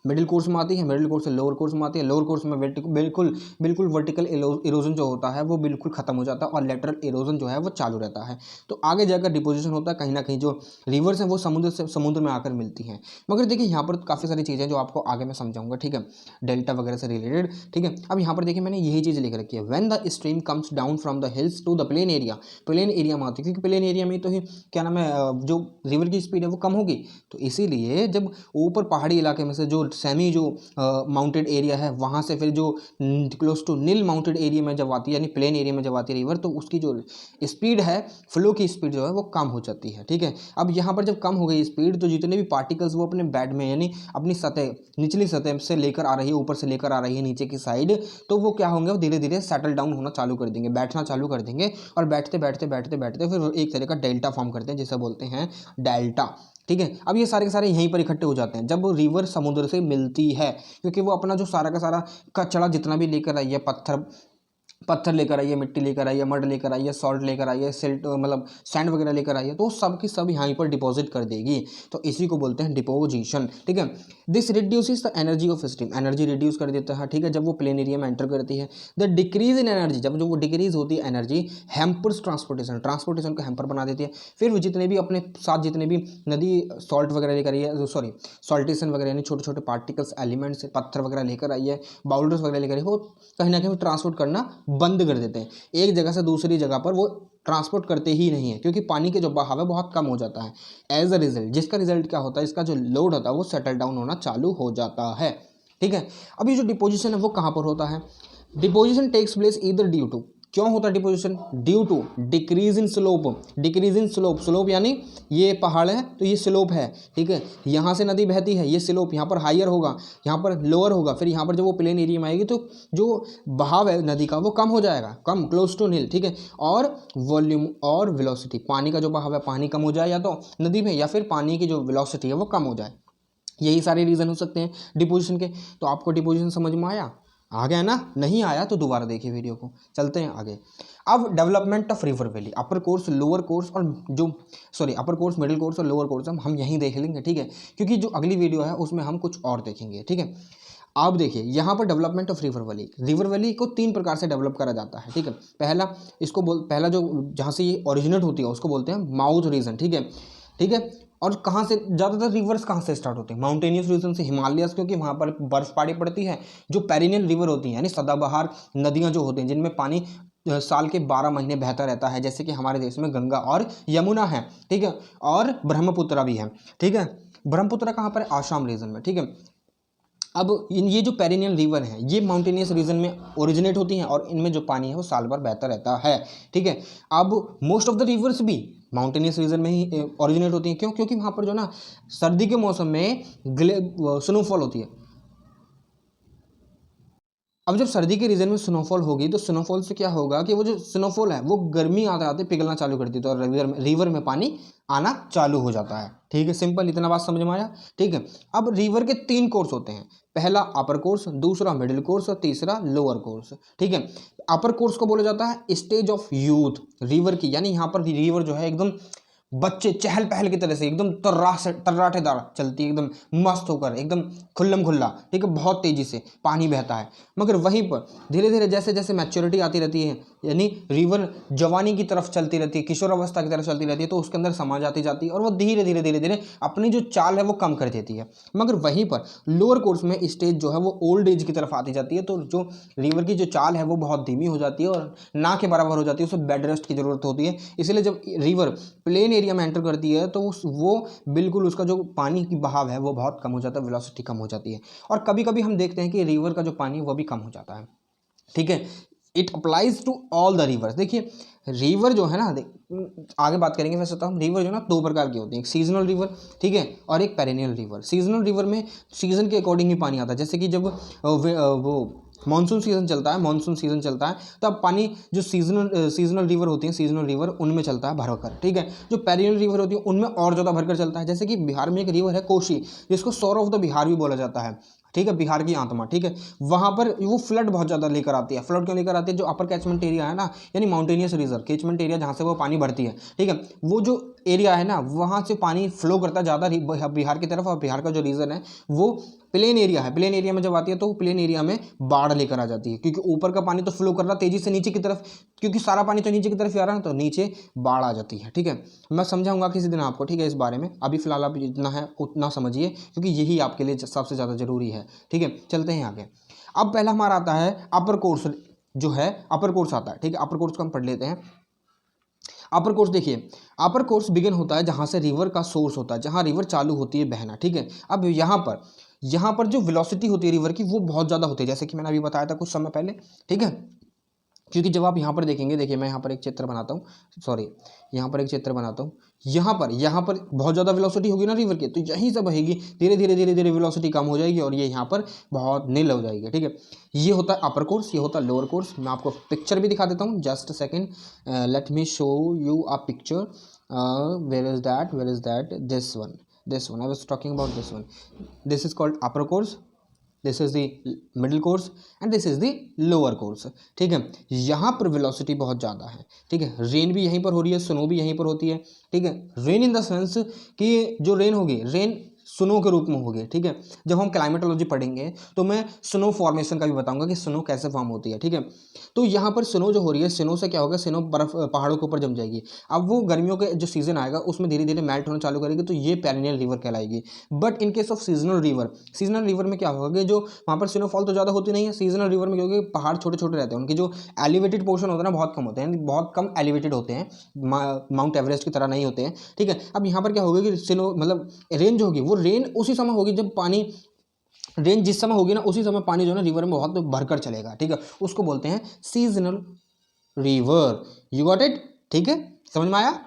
मिडिल कोर्स में आती है, मिडिल कोर्स से लोअर कोर्स में आती है, लोअर कोर्स में बिल्कुल वर्टिकल इरोजन जो होता है वो बिल्कुल खत्म हो जाता है और लेटरल इरोजन जो है वो चालू रहता है। तो आगे जाकर डिपोजिशन होता है, कहीं ना कहीं जो रिवर्स हैं वो समुद्र में आकर मिलती हैं। मगर देखिए यहाँ पर काफ़ी सारी चीज़ें जो आपको आगे मैं समझाऊंगा, ठीक है, डेल्टा वगैरह से रिलेटेड, ठीक है। अब यहाँ पर देखिए मैंने यही चीज़ लिख रखी है, when the stream comes down from the hills to the plain area में आती है, क्योंकि प्लेन एरिया में तो ही क्या नाम है, जो रिवर की स्पीड है वो कम होगी, तो इसीलिए जब ऊपर पहाड़ी इलाके में से जो सेमी जो माउंटेड एरिया है वहाँ से फिर जो close to nil mounted area में जब आती है, यानी प्लेन एरिया में जब आती है रिवर, तो उसकी जो स्पीड है, फ्लो की स्पीड जो है वो कम हो जाती है, ठीक है। अब यहाँ पर जब कम हो गई स्पीड, तो जितने भी पार्टिकल्स वो अपने बेड में यानी अपनी सतह, निचली सतह से लेकर आ रही है, ऊपर से लेकर आ रही है नीचे की साइड, तो वो क्या होंगे, वो धीरे धीरे सेटल डाउन होना चालू कर देंगे, बैठना चालू कर देंगे, और बैठते फिर एक तरह का डेल्टा फॉर्म करते हैं जिसे बोलते हैं डेल्टा, ठीक है। अब ये सारे के सारे यहीं पर इकट्ठे हो जाते हैं जब रिवर समुद्र से मिलती है, क्योंकि वो अपना जो सारा का सारा कचरा जितना भी लेकर आई है, पत्थर लेकर आई है, मिट्टी लेकर आई है, मड लेकर आई है, सॉल्ट लेकर आई है, सिल्ट मतलब सैंड वगैरह लेकर आई है, तो सब की सब यहाँ पर डिपॉजिट कर देगी। तो इसी को बोलते हैं डिपोजिशन, ठीक है। This reduces the energy of steam, energy reduce कर देता है, ठीक है, जब वो प्लेन एरिया में एंटर करती है। द डिक्रीज इन एनर्जी, जब जो वो डिक्रीज होती है एनर्जी, हैम्पर्स ट्रांसपोर्टेशन को हैम्पर बना देती है। फिर जितने भी अपने साथ जितने भी नदी सॉल्ट वगैरह लेकर आई है, सॉरी सॉल्टेशन वगैरह यानी छोटे छोटे पार्टिकल्स एलिमेंट्स पत्थर वगैरह लेकर आई है, बाउल्डर्स वगैरह लेकर आई है, वो कहीं ना कहीं ट्रांसपोर्ट करना बंद कर देते हैं। एक जगह से दूसरी जगह पर वो ट्रांसपोर्ट करते ही नहीं है, क्योंकि पानी के जो बहाव है बहुत कम हो जाता है। एज अ रिजल्ट, जिसका रिजल्ट क्या होता है, इसका जो लोड होता है वो सेटल डाउन होना चालू हो जाता है, ठीक है। अब ये जो डिपोजिशन है वो कहाँ पर होता है? Deposition takes place either due to, क्यों होता है deposition? Due to decrease in slope, decrease in slope, slope यानी ये पहाड़ है तो ये स्लोप है, ठीक है, यहाँ से नदी बहती है, ये स्लोप यहाँ पर हायर होगा, यहाँ पर लोअर होगा, फिर यहाँ पर जब वो प्लेन एरिया में आएगी तो जो बहाव है नदी का वो कम हो जाएगा, कम, क्लोज टू नील, ठीक है। और वॉल्यूम और वेलोसिटी, पानी का जो बहाव है पानी कम हो जाए या तो नदी में, या फिर पानी की जो वेलोसिटी है वो कम हो जाए, यही सारे रीज़न हो सकते हैं डिपोजिशन के। तो आपको डिपोजिशन समझ में आया? आ गया ना? नहीं आया तो दोबारा देखिए वीडियो को। चलते हैं आगे। अब development of river valley, upper course, lower course और अपर कोर्स, मिडिल कोर्स और लोअर कोर्स हम यहीं देख लेंगे, ठीक है, क्योंकि जो अगली वीडियो है उसमें हम कुछ और देखेंगे, ठीक है। आप देखिए यहाँ पर डेवलपमेंट ऑफ रिवर वैली को 3 प्रकार से डेवलप करा जाता है, ठीक है। पहला जो जहाँ से ये ओरिजिनेट होती है उसको बोलते हैं माउथ रीजन, ठीक है, ठीक है। और कहाँ से ज़्यादातर रिवर्स कहाँ से स्टार्ट होते हैं? माउंटेनियस रीजन से, हिमालयस, क्योंकि वहाँ पर बर्फबारी पड़ती है। जो पेरिनियल रिवर होती हैं यानी सदाबहार नदियाँ जो होती हैं जिनमें पानी साल के 12 महीने बहता रहता है, जैसे कि हमारे देश में गंगा और यमुना है, ठीक है, और ब्रह्मपुत्र भी है, ठीक है। ब्रह्मपुत्र कहाँ पर? आसाम रीजन में, ठीक है। अब ये जो पेरिनियल रिवर हैं ये माउंटेनियस रीजन में ओरिजिनेट होती हैं और इनमें जो पानी है वो साल भर बहता रहता है, ठीक है। अब मोस्ट ऑफ द रिवर्स भी माउंटेनियस रीजन में ही ओरिजिनेट होती हैं, क्यों? क्योंकि वहाँ पर जो ना सर्दी के मौसम में स्नोफॉल होती है। अब जब सर्दी के रीजन में स्नोफॉल होगी तो स्नोफॉल से क्या होगा कि वो जो स्नोफॉल है वो गर्मी आते आते पिघलना चालू कर देती है और रिवर में पानी आना चालू हो जाता है, ठीक है। सिंपल, इतना बात समझ में आया, ठीक है। अब रिवर के 3 कोर्स होते हैं, पहला अपर कोर्स, दूसरा मिडिल कोर्स और तीसरा लोअर कोर्स, ठीक है। अपर कोर्स को बोला जाता है स्टेज ऑफ यूथ रिवर की, यानी यहाँ पर रिवर जो है एकदम बच्चे चहल पहल की तरह से एकदम तर्राटेदार चलती है, एकदम मस्त होकर, एकदम खुल्लम खुल्ला, ठीक है, बहुत तेजी से पानी बहता है। मगर वहीं पर धीरे धीरे जैसे जैसे मैच्योरिटी आती रहती है, यानी रिवर जवानी की तरफ चलती रहती है, किशोर अवस्था की तरफ चलती रहती है, तो उसके अंदर समा जाती जाती है और वो धीरे धीरे धीरे धीरे अपनी जो चाल है वो कम कर देती है। मगर वहीं पर लोअर कोर्स में स्टेज जो है वो ओल्ड एज की तरफ आती जाती है, तो जो रिवर की जो चाल है वो बहुत धीमी हो जाती है और ना के बराबर हो जाती है, उसे बेड रेस्ट की जरूरत होती है। इसलिए जब रिवर प्लेन एरिया में एंटर करती है तो वो बिल्कुल उसका जो पानी की बहाव है वो बहुत कम हो जाता है, वेलोसिटी कम हो जाती है। और कभी कभी हम देखते हैं कि रिवर का जो पानी वो भी कम हो जाता है, ठीक है। It applies to all the rivers. देखिए रिवर जो है ना, आगे बात करेंगे, वैसे तो हम रिवर जो ना 2 प्रकार की होती है, एक सीजनल रिवर, ठीक है, और एक पेरेनियल रिवर। सीजनल रिवर में सीजन के अकॉर्डिंग ही पानी आता है, जैसे कि जब वो मानसून सीजन चलता है तो अब पानी जो सीजनल रिवर होती है, सीजनल रिवर उनमें चलता है भरकर, ठीक है। जो पेरिनियल रिवर होती है उनमें और ज़्यादा भरकर चलता है, जैसे कि बिहार में एक रिवर है कोसी, जिसको सोर ऑफ द बिहार भी बोला जाता है, ठीक है, बिहार की आत्मा, ठीक है। वहाँ पर वो फ्लड बहुत ज़्यादा लेकर आती है। फ्लड क्यों लेकर आती है? जो अपर कैचमेंट एरिया है ना, यानी माउंटेनियस रिजर्व कैचमेंट एरिया जहाँ से वो पानी भरती है, ठीक है, वो जो एरिया है ना वहाँ से पानी फ्लो करता ज़्यादा बिहार की तरफ, और बिहार का जो रीजन है वो प्लेन एरिया है। प्लेन एरिया में जब आती है तो प्लेन एरिया में बाढ़ लेकर आ जाती है, क्योंकि ऊपर का पानी तो फ्लो कर रहा तेजी से नीचे की तरफ, क्योंकि सारा पानी तो नीचे की तरफ आ रहा है, तो नीचे बाढ़ आ जाती है, ठीक है। मैं समझाऊंगा किसी दिन आपको, ठीक है, इस बारे में। अभी फिलहाल आप जितना है उतना समझिए, क्योंकि यही आपके लिए सबसे ज़्यादा जरूरी है, ठीक है। चलते हैं आगे। अब पहला हमारा आता है अपर कोर्स, जो है अपर कोर्स आता है, ठीक है। अपर कोर्स को हम पढ़ लेते हैं। अपर कोर्स देखिए, अपर कोर्स बिगिन होता है जहाँ से रिवर का सोर्स होता है, जहाँ रिवर चालू होती है बहना, ठीक है। अब यहाँ पर जो वेलोसिटी होती है रिवर की वो बहुत ज़्यादा होती है, जैसे कि मैंने अभी बताया था कुछ समय पहले, ठीक है। क्योंकि जब आप यहाँ पर देखेंगे, देखिए मैं यहाँ पर एक चित्र बनाता हूँ, यहाँ पर बहुत ज़्यादा वेलोसिटी होगी ना रिवर की, तो यहीं से बहेगी, धीरे धीरे वेलोसिटी कम हो जाएगी और ये यहाँ पर बहुत नील हो जाएगी, ठीक है। ये होता है अपर कोर्स, ये होता है लोअर कोर्स। मैं आपको पिक्चर भी दिखा देता हूँ, just second, let me show you a picture. Where is that, this one, this one, I was talking about this one. This is called upper course, this is the middle course and this is the lower course. ठीक है, यहाँ पर velocity बहुत ज़्यादा है। ठीक है, rain भी यहीं पर हो रही है, स्नो भी यहीं पर होती है। ठीक है, रेन इन द सेंस कि जो रेन होगी, रेन स्नो के रूप में होगी। ठीक है, जब हम क्लाइमेटोलॉजी पढ़ेंगे तो मैं स्नो फॉर्मेशन का भी बताऊंगा कि स्नो कैसे फॉर्म होती है। ठीक है, तो यहाँ पर स्नो जो हो रही है, स्नो से क्या होगा, स्नो बर्फ पहाड़ों के ऊपर जम जाएगी। अब वो गर्मियों के जो सीजन आएगा उसमें धीरे धीरे मेल्ट होना चालू करेगी, तो ये पेरिनियल रिवर कहलाएगी। But in case of seasonal river में क्या होगा कि जो वहाँ पर स्नोफॉल तो ज़्यादा होती नहीं है। सीजनल रिवर में क्योंकि पहाड़ छोटे छोटे रहते हैं, उनके जो एलिवेटेड पोर्शन होता है ना बहुत कम होते हैं, बहुत कम एलिवेटेड होते हैं, माउंट एवरेस्ट की तरह नहीं होते हैं। ठीक है, अब यहाँ पर क्या होगा कि स्नो मतलब रेन जो होगी वो रेन उसी समय होगी जब पानी, रेन जिस समय होगी ना उसी समय पानी जो है ना रिवर में बहुत भरकर चलेगा। ठीक है, उसको बोलते हैं seasonal river. You got it? ठीक है, समझ में आया?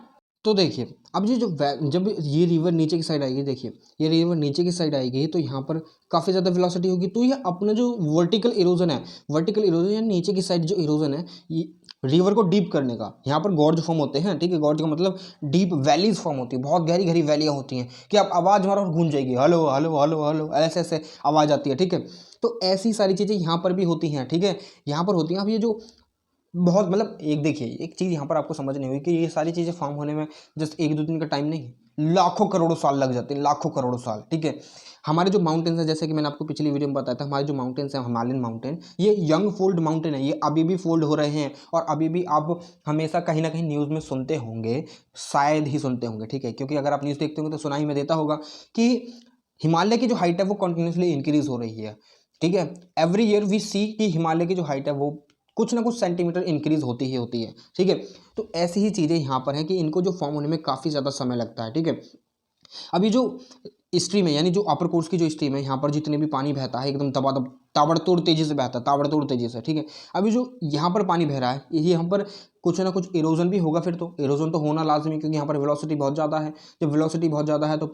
तो देखिए अब ये जब ये रिवर नीचे की साइड आएगी, देखिए ये रिवर नीचे की साइड आएगी तो यहाँ पर काफ़ी ज़्यादा वेलोसिटी होगी, तो ये अपना जो वर्टिकल इरोजन है, वर्टिकल इरोजन या नीचे की साइड जो इरोजन है, ये रिवर को डीप करने का, यहाँ पर गॉर्ज फॉर्म होते हैं। ठीक है, गॉर्ज का मतलब डीप वैलीज फॉर्म होती है, बहुत गहरी गहरी वैलियाँ होती हैं कि आप आवाज़ मारो और गूंज जाएगी, हेलो हेलो हेलो हेलो, ऐसे ऐसे आवाज़ आती है। ठीक है, तो ऐसी सारी चीज़ें यहाँ पर भी होती हैं। ठीक है, यहाँ पर होती हैं। अब ये जो बहुत मतलब एक देखिए एक चीज़ यहाँ पर आपको समझनी होगी कि ये सारी चीज़ें फॉर्म होने में जस्ट एक दो दिन का टाइम नहीं, लाखों करोड़ों साल लग जाते हैं, लाखों करोड़ों साल। ठीक है, हमारे जो माउंटेन्स हैं, जैसे कि मैंने आपको पिछली वीडियो में बताया था, हमारे जो माउंटेन्स हैं, हिमालयन माउंटेन, ये यंग फोल्ड माउंटेन है, ये अभी भी फोल्ड हो रहे हैं और अभी भी आप हमेशा कहीं ना कहीं न्यूज़ में सुनते होंगे, शायद ही सुनते होंगे। ठीक है, क्योंकि अगर आप न्यूज़ देखते होंगे तो सुनाई में देता होगा कि हिमालय की जो हाइट है वो कंटिन्यूसली इंक्रीज हो रही है। ठीक है, एवरी ईयर वी सी कि हिमालय की जो हाइट है वो कुछ ना कुछ सेंटीमीटर इंक्रीज होती ही होती है। ठीक है, तो ऐसी ही चीज़ें यहाँ पर हैं कि इनको जो फॉर्म होने में काफ़ी ज़्यादा समय लगता है। ठीक है, अभी जो स्ट्रीम है, यानी जो अपर कोर्स की जो स्ट्रीम है, यहाँ पर जितने भी पानी बहता है एकदम दबादब ताबड़तोड़ तेजी से बहता है, ताबड़तोड़ तेजी से। ठीक है, अभी जो यहाँ पर पानी बह रहा है, ये यहाँ पर कुछ ना कुछ इरोजन भी होगा, फिर तो इरोजन तो होना लाजमी, क्योंकि यहाँ पर वेलोसिटी बहुत ज़्यादा है। जब वेलोसिटी बहुत ज़्यादा है तो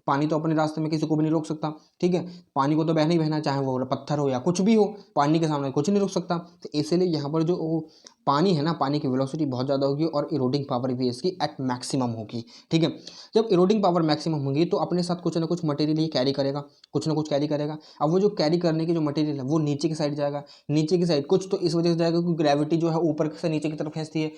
पानी तो अपने रास्ते में किसी को भी नहीं रोक सकता। ठीक है, पानी को तो बहना ही बहना, चाहे वो पत्थर हो या कुछ भी हो, पानी के सामने कुछ नहीं रोक सकता। तो इसीलिए यहाँ पर जो पानी है ना, पानी की वेलोसिटी बहुत ज़्यादा होगी और इरोडिंग पावर भी इसकी एट मैक्सिमम होगी। ठीक है, जब इरोडिंग पावर मैक्सिमम होगी तो अपने साथ कुछ ना कुछ मटेरियल ये कैरी करेगा, कुछ ना कुछ कैरी करेगा। अब वो जो कैरी करने की जो मटेरियल है वो नीचे की साइड जाएगा, नीचे की साइड कुछ तो इस वजह से जाएगा क्योंकि ग्रेविटी जो है ऊपर से नीचे की तरफ खींचती है।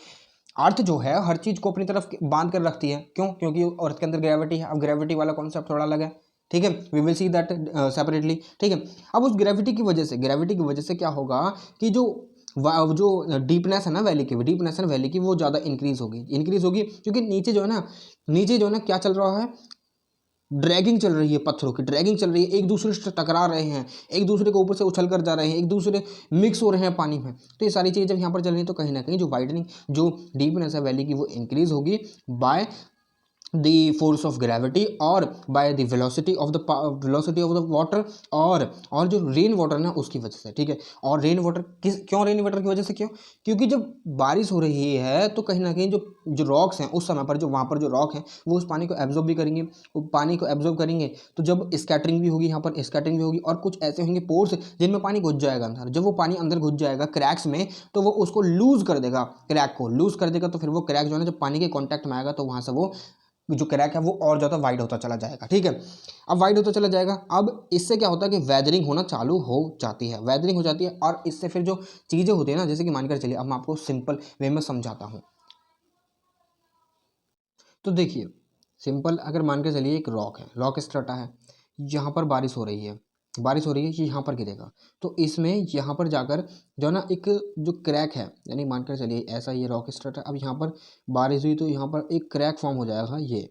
अर्थ जो है हर चीज़ को अपनी तरफ बांध कर रखती है, क्यों? क्योंकि अर्थ के अंदर ग्रेविटी है। अब ग्रेविटी वाला कॉन्सेप्ट थोड़ा अलग है। ठीक है, we will see that separately. ठीक है, अब उस ग्रेविटी की वजह से क्या होगा कि जो डीपनेस है ना वैली की, डीपनेस है ना वैली की, वो ज़्यादा इंक्रीज होगी क्योंकि नीचे जो है ना क्या चल रहा है, ड्रैगिंग चल रही है, पत्थरों की ड्रैगिंग चल रही है, एक दूसरे से टकरा रहे हैं, एक दूसरे के ऊपर से उछल कर जा रहे हैं, एक दूसरे मिक्स हो रहे हैं पानी में। तो ये सारी चीज़ें जब यहाँ पर चल रही हैं तो कहीं ना कहीं जो वाइडनिंग, जो डीपनेस है वैली की, वो इंक्रीज होगी by the force of gravity और by the velocity of the water और जो रेन वाटर ना उसकी वजह से। ठीक है, और रेन वाटर क्यों रेन वाटर की वजह से, क्योंकि जब बारिश हो रही है तो कहीं ना कहीं जो रॉक्स हैं उस समय पर, जो वहाँ पर जो रॉक हैं वो उस पानी को एब्जॉर्ब भी करेंगे, वो पानी को एब्जॉर्ब करेंगे, तो जब स्कैटरिंग भी होगी, यहाँ पर स्कैटरिंग भी होगी और कुछ ऐसे होंगे पोर्स जिनमें पानी घुस जाएगा अंदर। जब वो पानी अंदर घुस जाएगा क्रैक्स में तो वो उसको लूज कर देगा, क्रैक को लूज कर देगा, तो फिर वो क्रैक जो है ना जब पानी के कॉन्टैक्ट में आएगा तो वहाँ से वो जो क्रैक है वो और ज़्यादा वाइड होता चला जाएगा। ठीक है, अब वाइड होता चला जाएगा। अब इससे क्या होता है कि वेदरिंग होना चालू हो जाती है, वेदरिंग हो जाती है और इससे फिर जो चीज़ें होती है ना, जैसे कि मानकर चलिए, अब मैं आपको सिंपल वे में समझाता हूँ। तो देखिए सिंपल अगर मान के चलिए एक रॉक है, रॉक स्ट्रटा है, यहाँ पर बारिश हो रही है, ये यहाँ पर गिरेगा, तो इसमें यहाँ पर जाकर जो है ना एक जो क्रैक है, यानी मानकर चलिए ऐसा ये रॉक स्ट्रटा, अब यहाँ पर बारिश हुई तो यहाँ पर एक क्रैक फॉर्म हो जाएगा। ये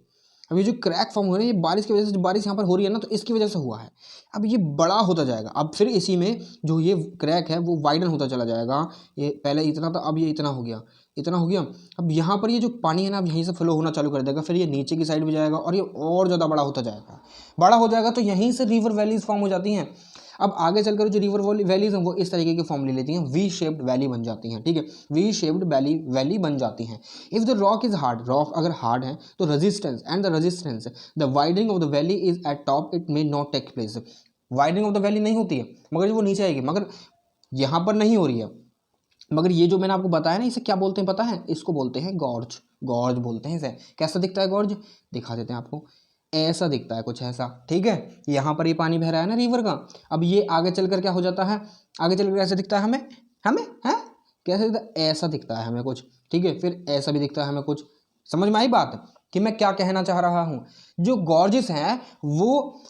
अब ये जो क्रैक फॉर्म हो रहा है ये बारिश की वजह से, जो बारिश यहाँ पर हो रही है ना तो इसकी वजह से हुआ है। अब ये बड़ा होता जाएगा, अब फिर इसी में जो ये क्रैक है वो वाइडन होता चला जाएगा। ये पहले इतना था, अब ये इतना हो गया, इतना हो गया। अब यहाँ पर ये जो पानी है ना अब यहीं से फ्लो होना चालू कर देगा, फिर ये नीचे की साइड भी जाएगा और ये और ज़्यादा बड़ा होता जाएगा, बड़ा हो जाएगा, तो यहीं से रिवर वैलीज फॉर्म हो जाती हैं। अब आगे चलकर जो रिवर वैलीज हैं वो इस तरीके की फॉर्म ले लेती हैं, वी शेप्ड वैली बन जाती हैं। ठीक है, वी शेप्ड वैली बन जाती हैं। If the rock is hard, rock अगर हार्ड है तो resistance the widening of the valley is at top, it may not take place. Widening of the valley नहीं होती है मगर जब वो नीचे आएगी, मगर यहाँ पर नहीं हो रही है, मगर ये जो मैंने आपको बताया ना इसे क्या बोलते हैं पता है? इसको बोलते हैं गॉर्ज, गॉर्ज बोलते हैं इसे। कैसा दिखता है गॉर्ज? दिखा देते हैं आपको। ऐसा दिखता है कुछ ऐसा, ठीक है। यहाँ पर ये पानी बह रहा है ना रिवर का। अब ये आगे चलकर क्या हो जाता है, आगे चलकर कैसे दिखता है हमें, हमें है कैसे दिखता है, ऐसा दिखता है हमें कुछ, ठीक है। फिर ऐसा भी दिखता है हमें कुछ। समझ में आई बात कि मैं क्या कहना चाह रहा हूँ। जो गॉर्जेस हैं वो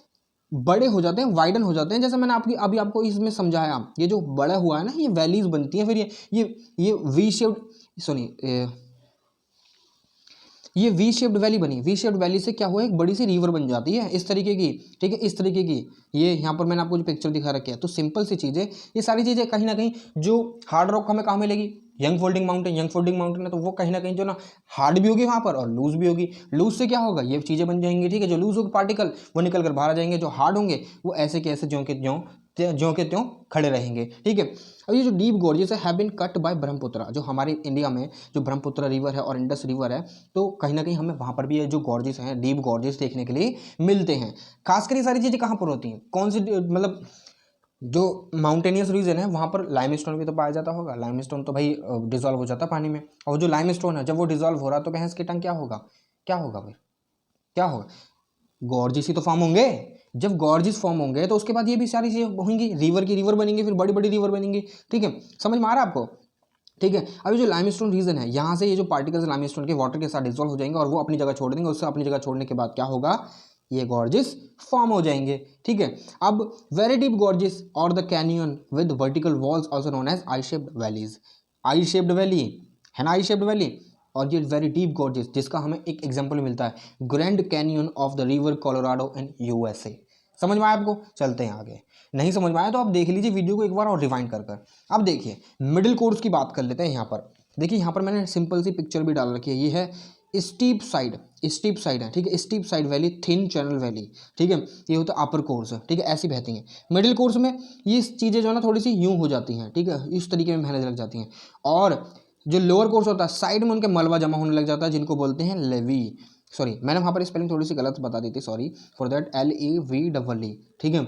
बड़े हो जाते हैं, वाइडन हो जाते हैं, जैसे मैंने आपकी अभी आपको इसमें समझाया। ये जो बड़ा हुआ है ना, ये वैलीज बनती हैं। फिर ये वी शेप्ड, सुनिए, ये वी शेप्ड वैली बनी। वी शेप्ड वैली से क्या हुआ, एक बड़ी सी रिवर बन जाती है इस तरीके की, ठीक है, इस तरीके की। ये यहाँ पर मैंने आपको जो पिक्चर दिखा रखी है, तो सिंपल सी चीज़ें, ये सारी चीज़ें कहीं ना कहीं जो हार्ड रॉक हमें कहाँ मिलेगी, young folding mountain. Young folding mountain है तो वो कहीं ना कहीं जो ना हार्ड भी होगी वहाँ पर और लूज भी होगी। लूज से क्या होगा, ये चीज़ें बन जाएंगी, ठीक है। जो लूज होगी पार्टिकल वो निकल कर बाहर आ जाएंगे, जो हार्ड होंगे वो ऐसे के ऐसे ज्यों के त्यों खड़े रहेंगे, ठीक है। अब ये जो डीप गॉर्जेस है बीन कट बाय ब्रह्मपुत्र, जो हमारे इंडिया में जो ब्रह्मपुत्र रिवर है और इंडस रिवर है, तो कहीं ना कहीं हमें वहाँ पर भी ये जो गॉर्जेस हैं, डीप गॉर्जेस देखने के लिए मिलते हैं। खासकर ये सारी चीज़ें कहाँ पर होती हैं, कौन सी, मतलब जो माउंटेनियस रीजन है वहाँ पर लाइमस्टोन भी तो पाया जाता होगा। लाइमस्टोन तो भाई डिजॉल्व हो जाता है पानी में, और जो लाइमस्टोन है जब वो डिजॉल्व हो रहा है तो भैंस की टंग क्या होगा, क्या होगा भाई, क्या होगा, गॉर्जेस ही तो फॉर्म होंगे। जब गॉर्जेस फॉर्म होंगे तो उसके बाद ये भी सारी चीज़ें होंगी, रिवर की रिवर बनेंगी, फिर बड़ी बड़ी रिवर बनेंगी, ठीक है। समझ में आ रहा है आपको, ठीक है। अभी जो लाइमस्टोन रीजन है, यहाँ से ये जो पार्टिकल्स लाइमस्टोन के वाटर के साथ डिसॉल्व हो जाएंगे और वो अपनी जगह छोड़ देंगे। उससे अपनी जगह छोड़ने के बाद क्या होगा, ये गॉर्जेस फॉर्म हो जाएंगे, ठीक है। अब वेरी डीप गॉर्जेस और the canyon with vertical walls also known as I shaped valleys. I shaped valley है ना, आई शेप्ड वैली। और ये वेरी डीप गॉर्जेस, जिसका हमें एक एग्जांपल मिलता है grand canyon of the river Colorado in USA. समझ में आया आपको, चलते हैं आगे। नहीं समझ में आया तो आप देख लीजिए वीडियो को एक बार और रिवाइंड कर। अब देखिए मिडिल कोर्स की बात कर लेते हैं। यहाँ पर देखिए, यहाँ पर मैंने सिंपल सी पिक्चर भी डाल रखी है। ये है स्टीप साइड, स्टीप साइड है, ठीक है। Steep side valley, thin channel valley, ठीक है। ये होता है अपर कोर्स, ठीक है, ऐसी बहती हैं। मिडिल कोर्स में ये चीज़ें जो है ना थोड़ी सी यूं हो जाती हैं, ठीक है, इस तरीके में बहने लग जाती हैं। और जो लोअर कोर्स होता है साइड में उनके मलबा जमा होने लग जाता है, जिनको बोलते हैं लेवी। सॉरी, मैंने वहाँ पर स्पेलिंग थोड़ी सी गलत बता दी थी, सॉरी फॉर दैट, LEVEE, ठीक है,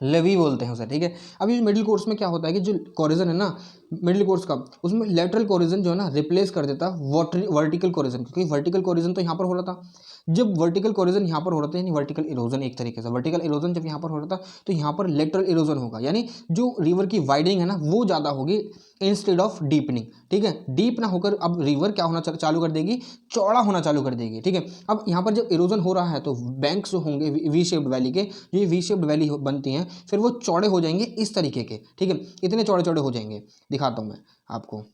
लेवी बोलते हैं उसे, ठीक है। अब ये मिडिल कोर्स में क्या होता है कि जो कोरिजन है ना मिडिल कोर्स का, उसमें लेटरल कोरिजन जो है ना रिप्लेस कर देता है वर्टिकल कोरिजन, क्योंकि वर्टिकल कोरिजन तो यहाँ पर हो रहा था। जब वर्टिकल कोरिजन यहाँ पर हो रहा था, यानी वर्टिकल इरोजन, एक तरीके से वर्टिकल इरोजन जब यहाँ पर हो रहा था तो यहाँ पर लेटरल इरोजन होगा, यानी जो रिवर की वाइडनिंग है ना वो ज़्यादा होगी इंस्टेड ऑफ डीपनिंग, ठीक है। डीप ना होकर अब रिवर क्या होना चालू कर देगी, चौड़ा होना चालू कर देगी, ठीक है। अब यहाँ पर जब इरोजन हो रहा है तो बैंक्स जो होंगे वी शेप्ड वैली के, जो ये वी शेप्ड वैली बनती हैं, फिर वो चौड़े हो जाएंगे इस तरीके के, ठीक है, इतने चौड़े चौड़े हो जाएंगे। दिखाता हूँ मैं आपको।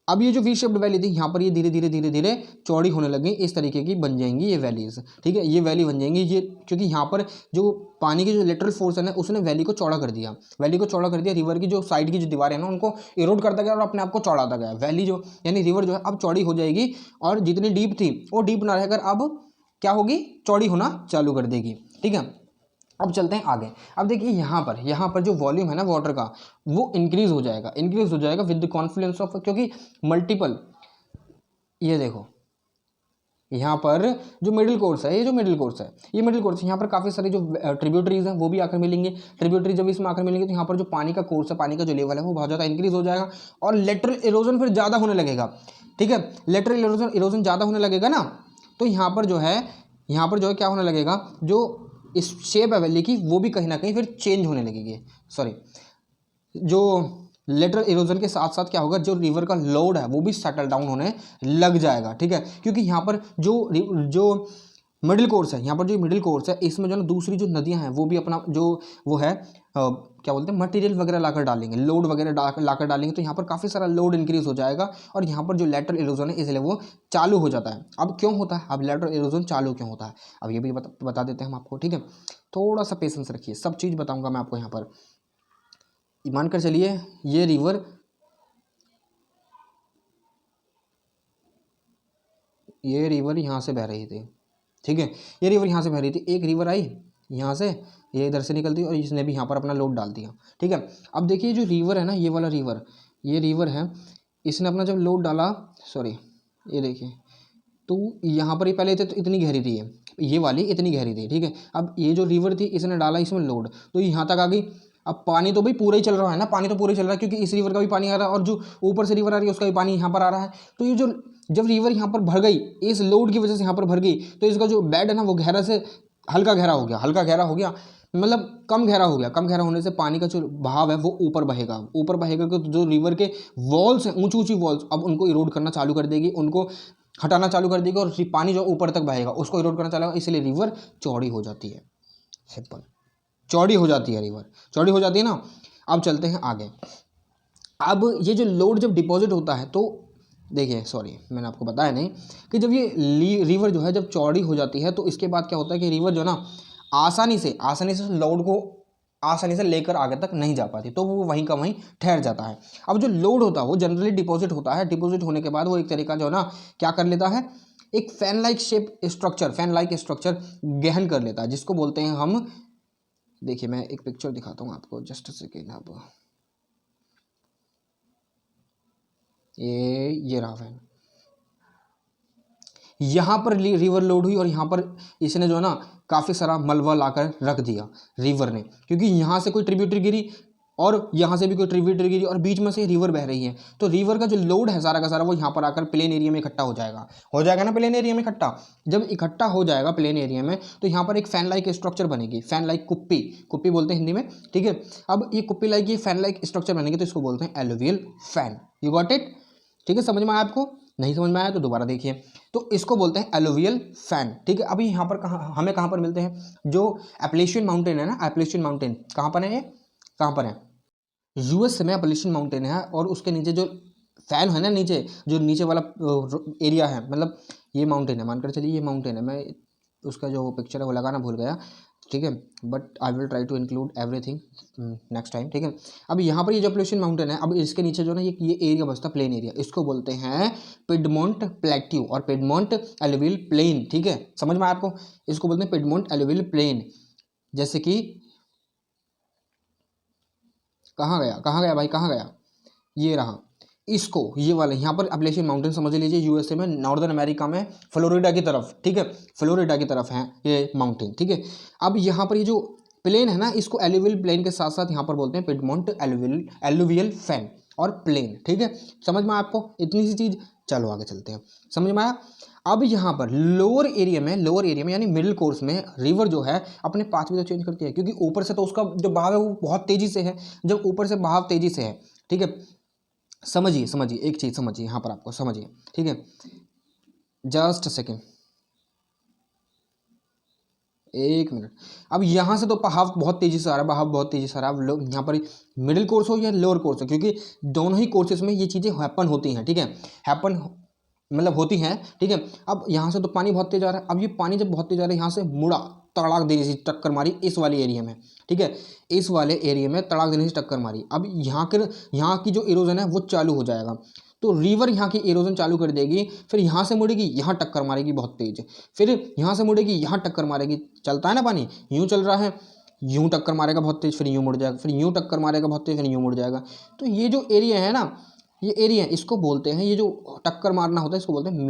अब ये जो वी शेप्ड वैली थी, यहाँ पर ये धीरे धीरे धीरे धीरे चौड़ी होने लगी, इस तरीके की बन जाएंगी ये वैलीज, ठीक है। ये वैली बन जाएंगी ये, क्योंकि यहाँ पर जो पानी की जो लेटरल फोर्स है ना उसने वैली को चौड़ा कर दिया, वैली को चौड़ा कर दिया। रिवर की जो साइड की जो दीवारें हैं ना उनको इरोड करता गया और अपने आप को चौड़ाता गया। वैली जो यानी रिवर जो है अब चौड़ी हो जाएगी, और जितनी डीप थी वो डीप ना रहकर अब क्या होगी, चौड़ी होना चालू कर देगी, ठीक है। अब चलते हैं आगे। अब देखिए यहाँ पर जो वॉल्यूम है ना वाटर का वो इंक्रीज हो जाएगा विद द कॉन्फ्लुएंस ऑफ, क्योंकि मल्टीपल, ये देखो यहाँ पर जो मिडिल कोर्स है, ये मिडिल कोर्स यहाँ पर काफ़ी सारी जो ट्रिब्यूटरीज हैं वो भी आकर मिलेंगे। ट्रिब्यूटरी जब इसमें आकर मिलेंगे तो यहाँ पर जो पानी का कोर्स है, पानी का जो लेवल है वो बहुत ज़्यादा इंक्रीज हो जाएगा और लेटरल इरोजन फिर ज़्यादा होने लगेगा, ठीक है। लेटरल इरोजन ज़्यादा होने लगेगा ना, तो यहाँ पर जो है क्या होने लगेगा, जो इस शेप है वैली की वो भी कहीं ना कहीं फिर चेंज होने लगेगी। सॉरी, जो लेटरल इरोजन के साथ साथ क्या होगा, जो रिवर का लोड है वो भी सेटल डाउन होने लग जाएगा, ठीक है। क्योंकि यहाँ पर जो मिडिल कोर्स है, यहाँ पर जो मिडिल कोर्स है इसमें जो ना दूसरी जो नदियाँ हैं वो भी अपना जो वो है क्या बोलते हैं, मटेरियल वगैरह लाकर डालेंगे, लोड वगैरह लाकर डालेंगे, तो यहाँ पर काफ़ी सारा लोड इंक्रीज हो जाएगा और यहाँ पर जो लेटरल इरोजन है इसलिए वो चालू हो जाता है। अब क्यों होता है, अब लेटरल इरोजन चालू क्यों होता है, अब ये भी बता देते हैं हम आपको, ठीक है। थोड़ा सा पेशेंस रखिए, सब चीज़ बताऊँगा मैं आपको। यहाँ पर मानकर चलिए ये रिवर यहाँ से बह रही थी, ठीक है, ये रिवर यहाँ से बह रही थी। एक रिवर आई यहाँ से, ये इधर से निकलती और इसने भी यहाँ पर अपना लोड डाल दिया, ठीक है। अब देखिए जो रिवर है ना, ये वाला रिवर, ये रिवर है, इसने अपना जब लोड डाला, सॉरी ये देखिए, तो यहाँ पर ये पहले तो इतनी गहरी थी, ये वाली इतनी गहरी थी, ठीक है। अब ये जो रिवर थी इसने डाला इसमें लोड, तो यहाँ तक आ गई। अब पानी तो भाई पूरा ही चल रहा है ना, पानी तो पूरा ही चल रहा है, क्योंकि इस रिवर का भी पानी आ रहा है और जो ऊपर से रिवर आ रही है उसका भी पानी यहाँ पर आ रहा है। तो ये जो जब रिवर यहाँ पर भर गई, इस लोड की वजह से यहाँ पर भर गई, तो इसका जो बेड है ना वो गहरा से हल्का गहरा हो गया, हल्का गहरा हो गया मतलब कम गहरा हो गया। कम गहरा होने से पानी का जो बहाव है वो ऊपर बहेगा, ऊपर बहेगा तो जो रिवर के वॉल्स हैं, ऊंची ऊंची वॉल्स, अब उनको इरोड करना चालू कर देगी, उनको हटाना चालू कर देगी, और पानी जो ऊपर तक बहेगा उसको इरोड करना चालू होगा, इसलिए रिवर चौड़ी हो जाती है। सिंपल, चौड़ी हो जाती है रिवर, चौड़ी हो जाती है ना। अब चलते हैं आगे। अब ये जो लोड जब डिपॉजिट होता है तो देखिए, सॉरी मैंने आपको बताया नहीं कि जब ये रिवर जो है जब चौड़ी हो जाती है तो इसके बाद क्या होता है कि रिवर जो ना आसानी से लोड को आसानी से लेकर आगे तक नहीं जा पाती, तो वो वहीं का वहीं ठहर जाता है। अब जो लोड होता है वो जनरली डिपॉजिट होता है, डिपॉजिट होने के बाद वो एक तरीका जो है ना क्या कर लेता है, एक फैन लाइक स्ट्रक्चर गहन कर लेता है, जिसको बोलते हैं हम, देखिए मैं एक पिक्चर दिखाता हूँ आपको, जस्ट सेकेंड। अब ये रहा फैन, यहाँ पर रिवर लोड हुई और यहाँ पर इसने जो है ना काफ़ी सारा मलबा लाकर रख दिया रिवर ने, क्योंकि यहाँ से कोई ट्रिब्यूटरी गिरी और यहाँ से भी कोई ट्रिब्यूटरी गिरी और बीच में से रिवर बह रही है, तो रिवर का जो लोड है सारा का सारा वो यहाँ पर आकर प्लेन एरिया में इकट्ठा हो जाएगा ना, प्लेन एरिया में इकट्ठा। जब इकट्ठा हो जाएगा प्लेन एरिया में तो यहाँ पर एक फैन लाइक स्ट्रक्चर बनेगी, फैन लाइक कुप्पी बोलते हैं हिंदी में, ठीक है। अब ये कुप्पी लाइक, ये फैन लाइक स्ट्रक्चर बनेगी तो इसको बोलते हैं alluvial fan. You got it, ठीक है। समझ में आया आपको? नहीं समझ में आया तो दोबारा देखिए। तो इसको बोलते हैं एलुवियल फैन, ठीक है। अभी यहाँ पर हमें कहाँ पर मिलते हैं, जो एप्लेशियन माउंटेन है ना, एप्लेशियन माउंटेन कहाँ पर है, ये कहाँ पर है, यूएस में एप्लेशियन माउंटेन है, और उसके नीचे जो फैन है ना, नीचे जो नीचे वाला एरिया है, मतलब ये माउंटेन है, मानकर चलिए ये माउंटेन है, मैं उसका जो पिक्चर है वो लगाना भूल गया, ठीक है, but I will try to include everything next time, ठीक है। अब यहाँ पर ये जो एप्लेशियन माउंटेन है, अब इसके नीचे जो ना ये एरिया बचता प्लेन एरिया, इसको बोलते हैं पिडमोंट प्लेट्यू और पिडमोंट एलुवियल प्लेन, ठीक है। समझ में आया आपको? इसको बोलते हैं पिडमोंट एलुवियल प्लेन। जैसे कि कहाँ गया भाई, कहाँ गया, ये रहा, इसको ये वाले यहाँ पर एप्लेशियन माउंटेन समझ लीजिए, यूएसए में, नॉर्दर्न अमेरिका में, फ्लोरिडा की तरफ, ठीक है, फ्लोरिडा की तरफ है ये माउंटेन, ठीक है। अब यहाँ पर ये जो प्लेन है ना, इसको एलुवियल प्लेन के साथ साथ यहाँ पर बोलते हैं पिडमोंट एलुवियल फैन और प्लेन, ठीक है। समझ में आपको इतनी सी चीज़? चलो आगे चलते हैं, समझ में आया। अब यहाँ पर लोअर एरिया में यानी मिडिल कोर्स में रिवर जो है अपने पाथवे तो चेंज करती है, क्योंकि ऊपर से तो उसका जो बहाव है वो बहुत तेज़ी से है। जब ऊपर से बहाव तेज़ी से है, ठीक है, समझिए एक चीज़ समझिए, यहाँ पर आपको समझिए, ठीक है, जस्ट सेकेंड, एक मिनट। अब यहाँ से तो बहाव बहुत तेज़ी से आ रहा है, अब लोग यहाँ पर मिडिल कोर्स हो या लोअर कोर्स हो, क्योंकि दोनों ही कोर्सेज में ये चीज़ें हैपन होती हैं, ठीक है, हैपन मतलब होती हैं, ठीक है। अब यहाँ से तो पानी बहुत तेज आ रहा है, अब ये पानी जब बहुत तेज आ रहा है, यहाँ से मुड़ा, तड़ाक देने से टक्कर मारी इस वाले एरिया में, ठीक है, इस वाले एरिया में तड़ाक देने से टक्कर मारी। अब यहाँ की जो इरोजन है वो चालू हो जाएगा, तो रिवर यहाँ की इरोजन चालू कर देगी, फिर यहाँ से मुड़ेगी, यहाँ टक्कर मारेगी बहुत तेज, फिर यहाँ से मुड़ेगी, यहाँ टक्कर मारेगी। चलता है ना पानी, यूँ चल रहा है, यूँ टक्कर मारेगा बहुत तेज, फिर यूँ मुड़ जाएगा, फिर यूँ टक्कर मारेगा बहुत तेज, फिर यूँ मुड़ जाएगा। तो ये जो एरिया है ना, ये एरिया इसको बोलते हैं, ये जो टक्कर मारना होता है इसको बोलते हैं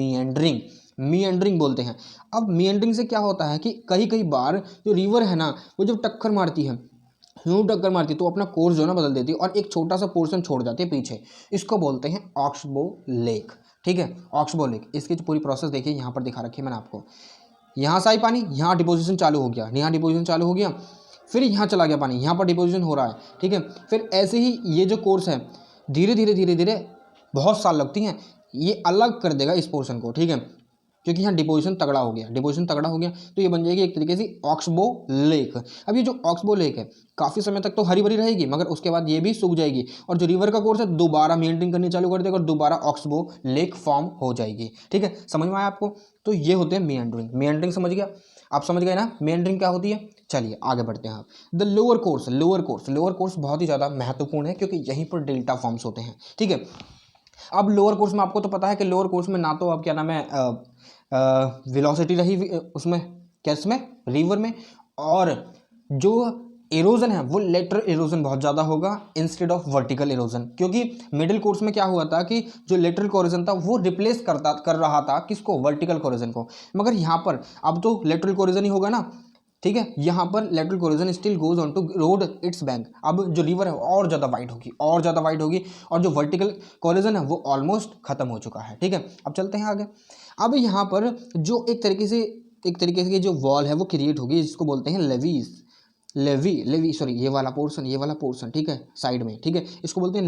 मीएंडरिंग बोलते हैं। अब मीएंडरिंग से क्या होता है कि कई बार जो रिवर है ना वो जब टक्कर मारती है, यूँ टक्कर मारती है, तो अपना कोर्स जो है ना बदल देती है और एक छोटा सा पोर्शन छोड़ जाती है पीछे। इसको बोलते हैं ऑक्सबो लेक, ठीक है, ऑक्सबो लेक। इसकी जो पूरी प्रोसेस देखिए यहाँ पर दिखा रखी है मैंने आपको। यहाँ से आई पानी, यहाँ डिपोजिशन चालू हो गया, फिर यहाँ चला गया पानी, यहाँ पर डिपोजिशन हो रहा है, ठीक है। फिर ऐसे ही ये जो कोर्स है धीरे धीरे बहुत साल लगती हैं, ये अलग कर देगा इस पोर्शन को, ठीक है, क्योंकि यहाँ डिपोजिशन तगड़ा हो गया, तो ये बन जाएगी एक तरीके से ऑक्सबो लेक। अब ये जो ऑक्सबो लेक है काफ़ी समय तक तो हरी भरी रहेगी, मगर उसके बाद ये भी सूख जाएगी और जो रिवर का कोर्स है दोबारा मीएंडरिंग करनी चालू कर देगा और दोबारा ऑक्सबो लेक फॉर्म हो जाएगी, ठीक है। समझ में आया आपको? तो ये होते हैं मीएंडरिंग समझ गया, आप समझ गए ना मीएंडरिंग क्या होती है। चलिए आगे बढ़ते हैं आप। द लोअर कोर्स बहुत ही ज़्यादा महत्वपूर्ण है, क्योंकि यहीं पर डेल्टा फॉर्म्स होते हैं, ठीक है। अब लोअर कोर्स में आपको तो पता है कि लोअर कोर्स में ना तो अब क्या नाम है वेलोसिटी रही उसमें, कैसे में, रिवर में, और जो एरोजन है वो लेटरल एरोजन बहुत ज़्यादा होगा इंस्टेड ऑफ वर्टिकल एरोजन, क्योंकि मिडिल कोर्स में क्या हुआ था कि जो लेटरल कोरोजन था वो रिप्लेस कर रहा था किसको, वर्टिकल कोरोजन को। मगर यहाँ पर अब तो लेटरल कोरोजन ही होगा ना, ठीक है। यहाँ पर lateral corrosion still goes on to erode its bank. अब जो रिवर है और ज़्यादा वाइड होगी, और ज़्यादा वाइड होगी, और जो वर्टिकल कोरोजन है वो ऑलमोस्ट खत्म हो चुका है। ठीक है, अब चलते हैं आगे। अब यहाँ पर जो एक तरीके से जो वॉल है वो क्रिएट होगी, जिसको बोलते हैं लेवीज। लेवी सॉरी, ये वाला पोर्शन ठीक है साइड में, ठीक है, इसको बोलते हैं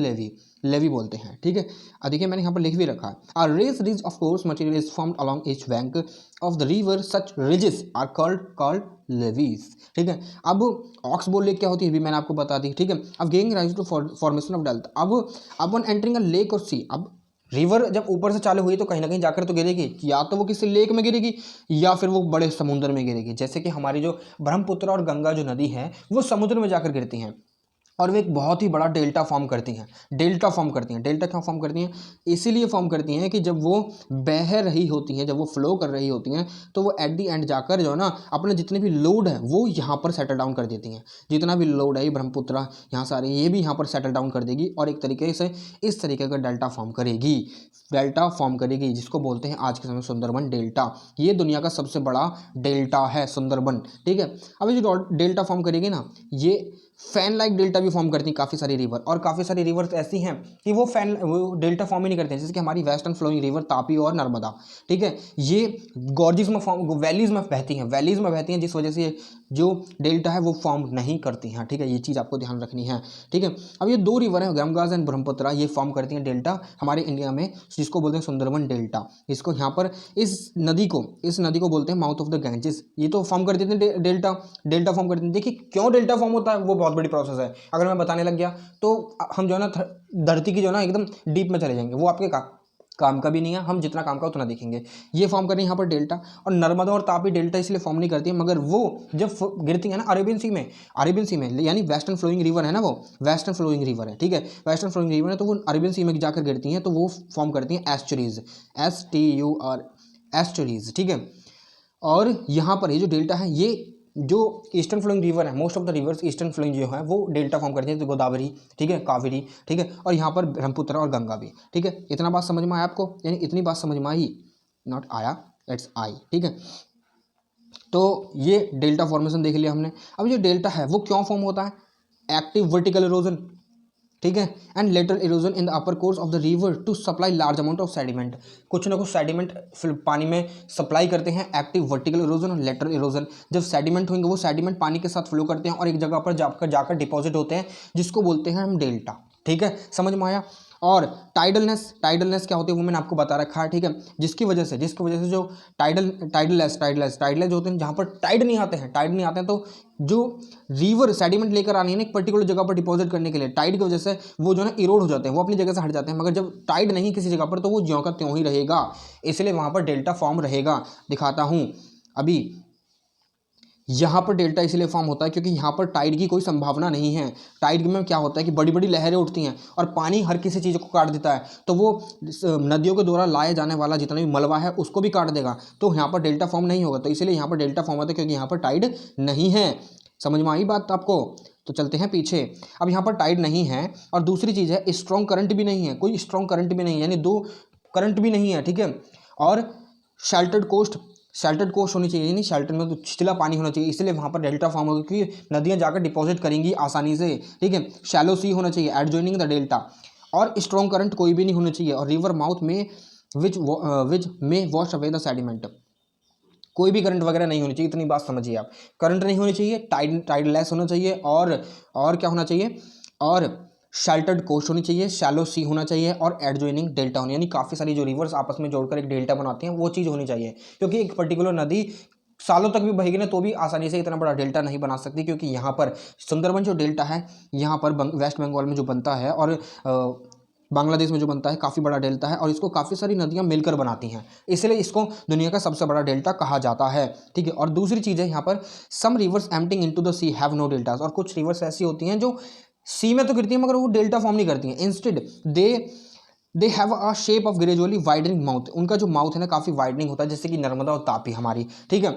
लेवी बोलते हैं। ठीक है, देखिए मैंने यहाँ पर लिख भी रखा है, a raised ridge of coarse material is formed along each bank of the river, such ridges are called levees. ठीक है, अब ऑक्स बोल लेक क्या होती है भी मैंने आपको बता दी। ठीक है, अब giving rise to formation of delta. अब अपन एंटरिंग अ लेक और सी, अब रिवर जब ऊपर से चालू हुई तो कहीं ना कहीं जाकर तो गिरेगी, या तो वो किसी लेक में गिरेगी या फिर वो बड़े समुद्र में गिरेगी। जैसे कि हमारी जो ब्रह्मपुत्र और गंगा जो नदी है वो समुद्र में जाकर गिरती हैं और वे एक बहुत ही बड़ा डेल्टा फॉर्म करती हैं। डेल्टा क्यों फॉर्म करती हैं? इसीलिए फॉर्म करती हैं कि जब वो बह रही होती हैं, जब वो फ्लो कर रही होती हैं, तो वो एट दी एंड जाकर जो है ना अपने जितने भी लोड है वो यहाँ पर सेटल डाउन कर देती हैं। जितना भी लोड है ब्रह्मपुत्र यहाँ सारे ये भी यहाँ पर सेटल डाउन कर देगी और एक तरीके से इस तरीके का डेल्टा फॉर्म करेगी, जिसको बोलते हैं आज के समय सुंदरबन डेल्टा। ये दुनिया का सबसे बड़ा डेल्टा है सुंदरबन। ठीक है, अब ये जो डेल्टा फॉर्म करेगी ना, ये फैन लाइक डेल्टा भी फॉर्म करती हैं काफ़ी सारी रिवर, और काफ़ी सारी रिवर्स ऐसी हैं कि वो डेल्टा फॉर्म ही नहीं करते हैं। जैसे कि हमारी वेस्टर्न फ्लोइंग रिवर तापी और नर्मदा, ठीक है, ये गॉर्जेस में वैलीज में बहती हैं, जिस वजह से जो डेल्टा है वो फॉर्म नहीं करती हैं। ठीक है, ये चीज़ आपको ध्यान रखनी है। ठीक है, अब ये दो रिवर हैं गंगा एंड ब्रह्मपुत्र, ये फॉर्म करती हैं डेल्टा हमारे इंडिया में, जिसको बोलते हैं सुंदरबन डेल्टा। इसको यहाँ पर इस नदी को बोलते हैं माउथ ऑफ द गैंजेस। ये तो फॉर्म कर देते हैं डेल्टा फॉर्म करते हैं। देखिए क्यों डेल्टा फॉर्म होता है, वो बहुत बड़ी प्रोसेस है। अगर मैं बताने लग गया तो हम जो है ना धरती की जो है ना एकदम डीप में चले जाएंगे, वो आपके काम का भी नहीं है। हम जितना काम का उतना देखेंगे। ये फॉर्म कर रही है यहाँ पर डेल्टा, और नर्मदा और तापी डेल्टा इसलिए फॉर्म नहीं करती है, मगर वो जब गिरती है ना अरेबियन सी में, यानी वेस्टर्न फ्लोइंग रिवर है ना, वो वेस्टर्न फ्लोइंग रिवर है। ठीक है, वेस्टर्न फ्लोइंग रिवर है तो वो अरेबियन सी में जाकर गिरती हैं तो वो फॉर्म करती हैं एस्चुरीज, एस्चुरीज। ठीक है, और यहाँ पर ये जो डेल्टा है, ये जो ईस्टर्न फ्लोइंग रिवर है, most of the rivers eastern flowing जो है वो डेल्टा फॉर्म करती है, तो गोदावरी, ठीक है, कावेरी, ठीक है, और यहाँ पर ब्रह्मपुत्र और गंगा भी। ठीक है, इतना बात समझ में आया आपको, यानी इतनी बात समझ में आई, नॉट आया, इट्स आई। ठीक है, तो ये डेल्टा फॉर्मेशन देख लिया हमने। अब जो डेल्टा है वो क्यों फॉर्म होता है? एक्टिव वर्टिकल इरोजन, ठीक है, and lateral erosion in the upper course of the river to supply large amount of sediment. कुछ ना कुछ सेडिमेंट फिर पानी में सप्लाई करते हैं। एक्टिव वर्टिकल इरोजन और लेटरल इरोजन, जब सेडिमेंट होंगे वो सेडिमेंट पानी के साथ फ्लो करते हैं और एक जगह पर जाकर डिपॉजिट होते हैं, जिसको बोलते हैं हम डेल्टा। ठीक है, समझ में आया। और टाइडलनेस क्या होती है वो मैंने आपको बता रखा है। ठीक है, जिसकी वजह से जो टाइडलेस होते हैं, जहाँ पर टाइड नहीं आते हैं तो जो रिवर सेडिमेंट लेकर आनी है ना एक पर्टिकुलर जगह पर डिपॉजिट करने के लिए, टाइड की वजह से वो जो है ना इरोड हो जाते हैं, वो अपनी जगह से हट जाते हैं। मगर जब टाइड नहीं किसी जगह पर तो वो ज्यों का त्यों ही रहेगा, इसलिए वहाँ पर डेल्टा फॉर्म रहेगा। दिखाता हूँ अभी, यहाँ पर डेल्टा इसलिए फॉर्म होता है क्योंकि यहाँ पर टाइड की कोई संभावना नहीं है। टाइड में क्या होता है कि बड़ी बड़ी लहरें उठती हैं और पानी हर किसी चीज़ को काट देता है, तो वो नदियों के द्वारा लाए जाने वाला जितना भी मलबा है उसको भी काट देगा, तो यहाँ पर डेल्टा फॉर्म नहीं होगा। तो इसलिए यहाँ पर डेल्टा फॉर्म होता है क्योंकि यहाँ पर टाइड नहीं है। समझ में आई बात आपको? तो चलते हैं पीछे। अब यहाँ पर टाइड नहीं है और दूसरी चीज़ है स्ट्रॉन्ग करंट भी नहीं है, कोई स्ट्रॉन्ग करंट भी नहीं है, यानी दो करंट भी नहीं है। ठीक है, और शेल्टर्ड कोस्ट होनी चाहिए, यानी शेल्टर में तो छिछला पानी होना चाहिए, इसलिए वहाँ पर डेल्टा फॉर्म होगा क्योंकि नदियाँ जाकर डिपॉजिट करेंगी आसानी से। ठीक है, शैलो सी होना चाहिए एडजॉइनिंग द डेल्टा, और स्ट्रॉन्ग करंट कोई भी नहीं होना चाहिए, और रिवर माउथ में विच में वॉश अवे द सेडिमेंट, कोई भी करंट वगैरह नहीं होनी चाहिए। इतनी बात समझिए आप, करंट नहीं होनी चाहिए, टाइडलेस होना चाहिए, और क्या होना चाहिए, और शेल्टर्ड कोस्ट होनी चाहिए, शैलो सी होना चाहिए, और एडजॉइनिंग डेल्टा होनी, यानी काफ़ी सारी जो रिवर्स आपस में जोड़कर एक डेल्टा बनाती हैं वो चीज़ होनी चाहिए। क्योंकि एक पर्टिकुलर नदी सालों तक भी बहेगी ना तो भी आसानी से इतना बड़ा डेल्टा नहीं बना सकती, क्योंकि यहाँ पर सुंदरबन जो डेल्टा है यहाँ पर वेस्ट बंगाल में जो बनता है और बांग्लादेश में जो बनता है, काफ़ी बड़ा डेल्टा है और इसको काफ़ी सारी नदियाँ मिलकर बनाती हैं, इसलिए इसको दुनिया का सबसे बड़ा डेल्टा कहा जाता है। ठीक है, और दूसरी चीज़ है यहाँ पर some rivers emptying into the sea have no deltas, और कुछ रिवर्स ऐसी होती हैं जो सी में तो गिरती है मगर वो डेल्टा फॉर्म नहीं करती हैं। Instead they have a shape of gradually widening mouth, उनका जो माउथ है ना काफ़ी वाइडनिंग होता है, जैसे कि नर्मदा और तापी हमारी। ठीक है,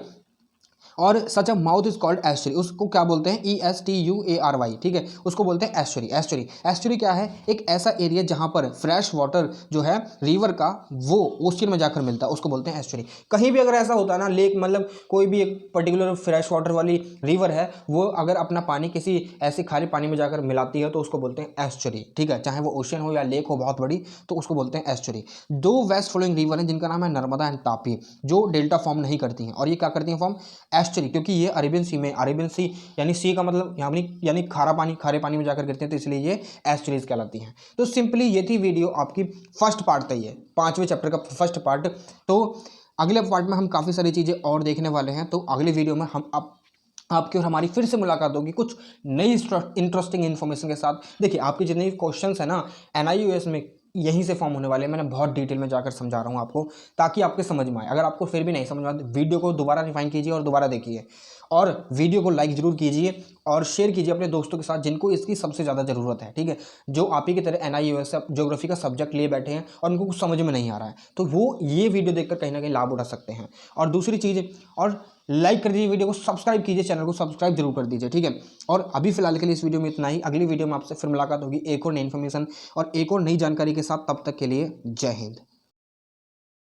और such a mouth is called estuary, उसको क्या बोलते हैं, ESTUARY, ठीक है, उसको बोलते हैं एस्चुरी। एस्चुरी एस्चुरी क्या है, एक ऐसा एरिया जहां पर फ्रेश वाटर जो है रिवर का वो ओशियन में जाकर मिलता है, उसको बोलते हैं एस्चुरी। कहीं भी अगर ऐसा होता है ना, लेक मतलब कोई भी एक पर्टिकुलर फ्रेश वाटर वाली रिवर है, वो अगर अपना पानी किसी ऐसे खारे पानी में जाकर मिलाती है तो उसको बोलते हैं एस्चुरी, ठीक है, चाहे वो ओशियन हो या लेक हो बहुत बड़ी, तो उसको बोलते हैं एस्चुरी। दो वेस्ट फ्लोइंग रिवर हैं जिनका नाम है नर्मदा एंड तापी, जो डेल्टा फॉर्म नहीं करती हैं, और ये क्या करती हैं, फॉर्म एस्चुरी, क्योंकि ये अरेबियन सी में, अरेबियन सी यानी सी का मतलब यानी खारा पानी, खारे पानी में जाकर गिरते हैं, तो इसलिए ये एस्चुरीज कहलाती हैं। तो सिंपली ये थी वीडियो, आपकी फर्स्ट पार्ट था, ये 5वें चैप्टर का फर्स्ट पार्ट। तो अगले पार्ट में हम काफ़ी सारी चीज़ें और देखने वाले हैं, तो अगले वीडियो में हम आपकी और हमारी फिर से मुलाकात होगी कुछ नई इंटरेस्टिंग इन्फॉर्मेशन के साथ। देखिए आपके जितने भी क्वेश्चंस हैं ना NIOS में, यहीं से फॉर्म होने वाले हैं। मैंने बहुत डिटेल में जाकर समझा रहा हूँ आपको, ताकि आपके समझ में आए। अगर आपको फिर भी नहीं समझ में आए, वीडियो को दोबारा रिफाइन कीजिए और दोबारा देखिए, और वीडियो को लाइक जरूर कीजिए और शेयर कीजिए अपने दोस्तों के साथ जिनको इसकी सबसे ज़्यादा ज़रूरत है, ठीक है, जो आप ही की तरह NIOS ज्योग्राफी का सब्जेक्ट लिए बैठे हैं और उनको कुछ समझ में नहीं आ रहा है, तो वो ये वीडियो देखकर कहीं ना कहीं लाभ उठा सकते हैं। और दूसरी चीज़, और लाइक कर दीजिए वीडियो को, सब्सक्राइब कीजिए, चैनल को सब्सक्राइब जरूर कर दीजिए, ठीक है। और अभी फिलहाल के लिए इस वीडियो में इतना ही। अगली वीडियो में आपसे फिर मुलाकात होगी एक और नई इन्फॉर्मेशन और एक और नई जानकारी के साथ। तब तक के लिए जय हिंद।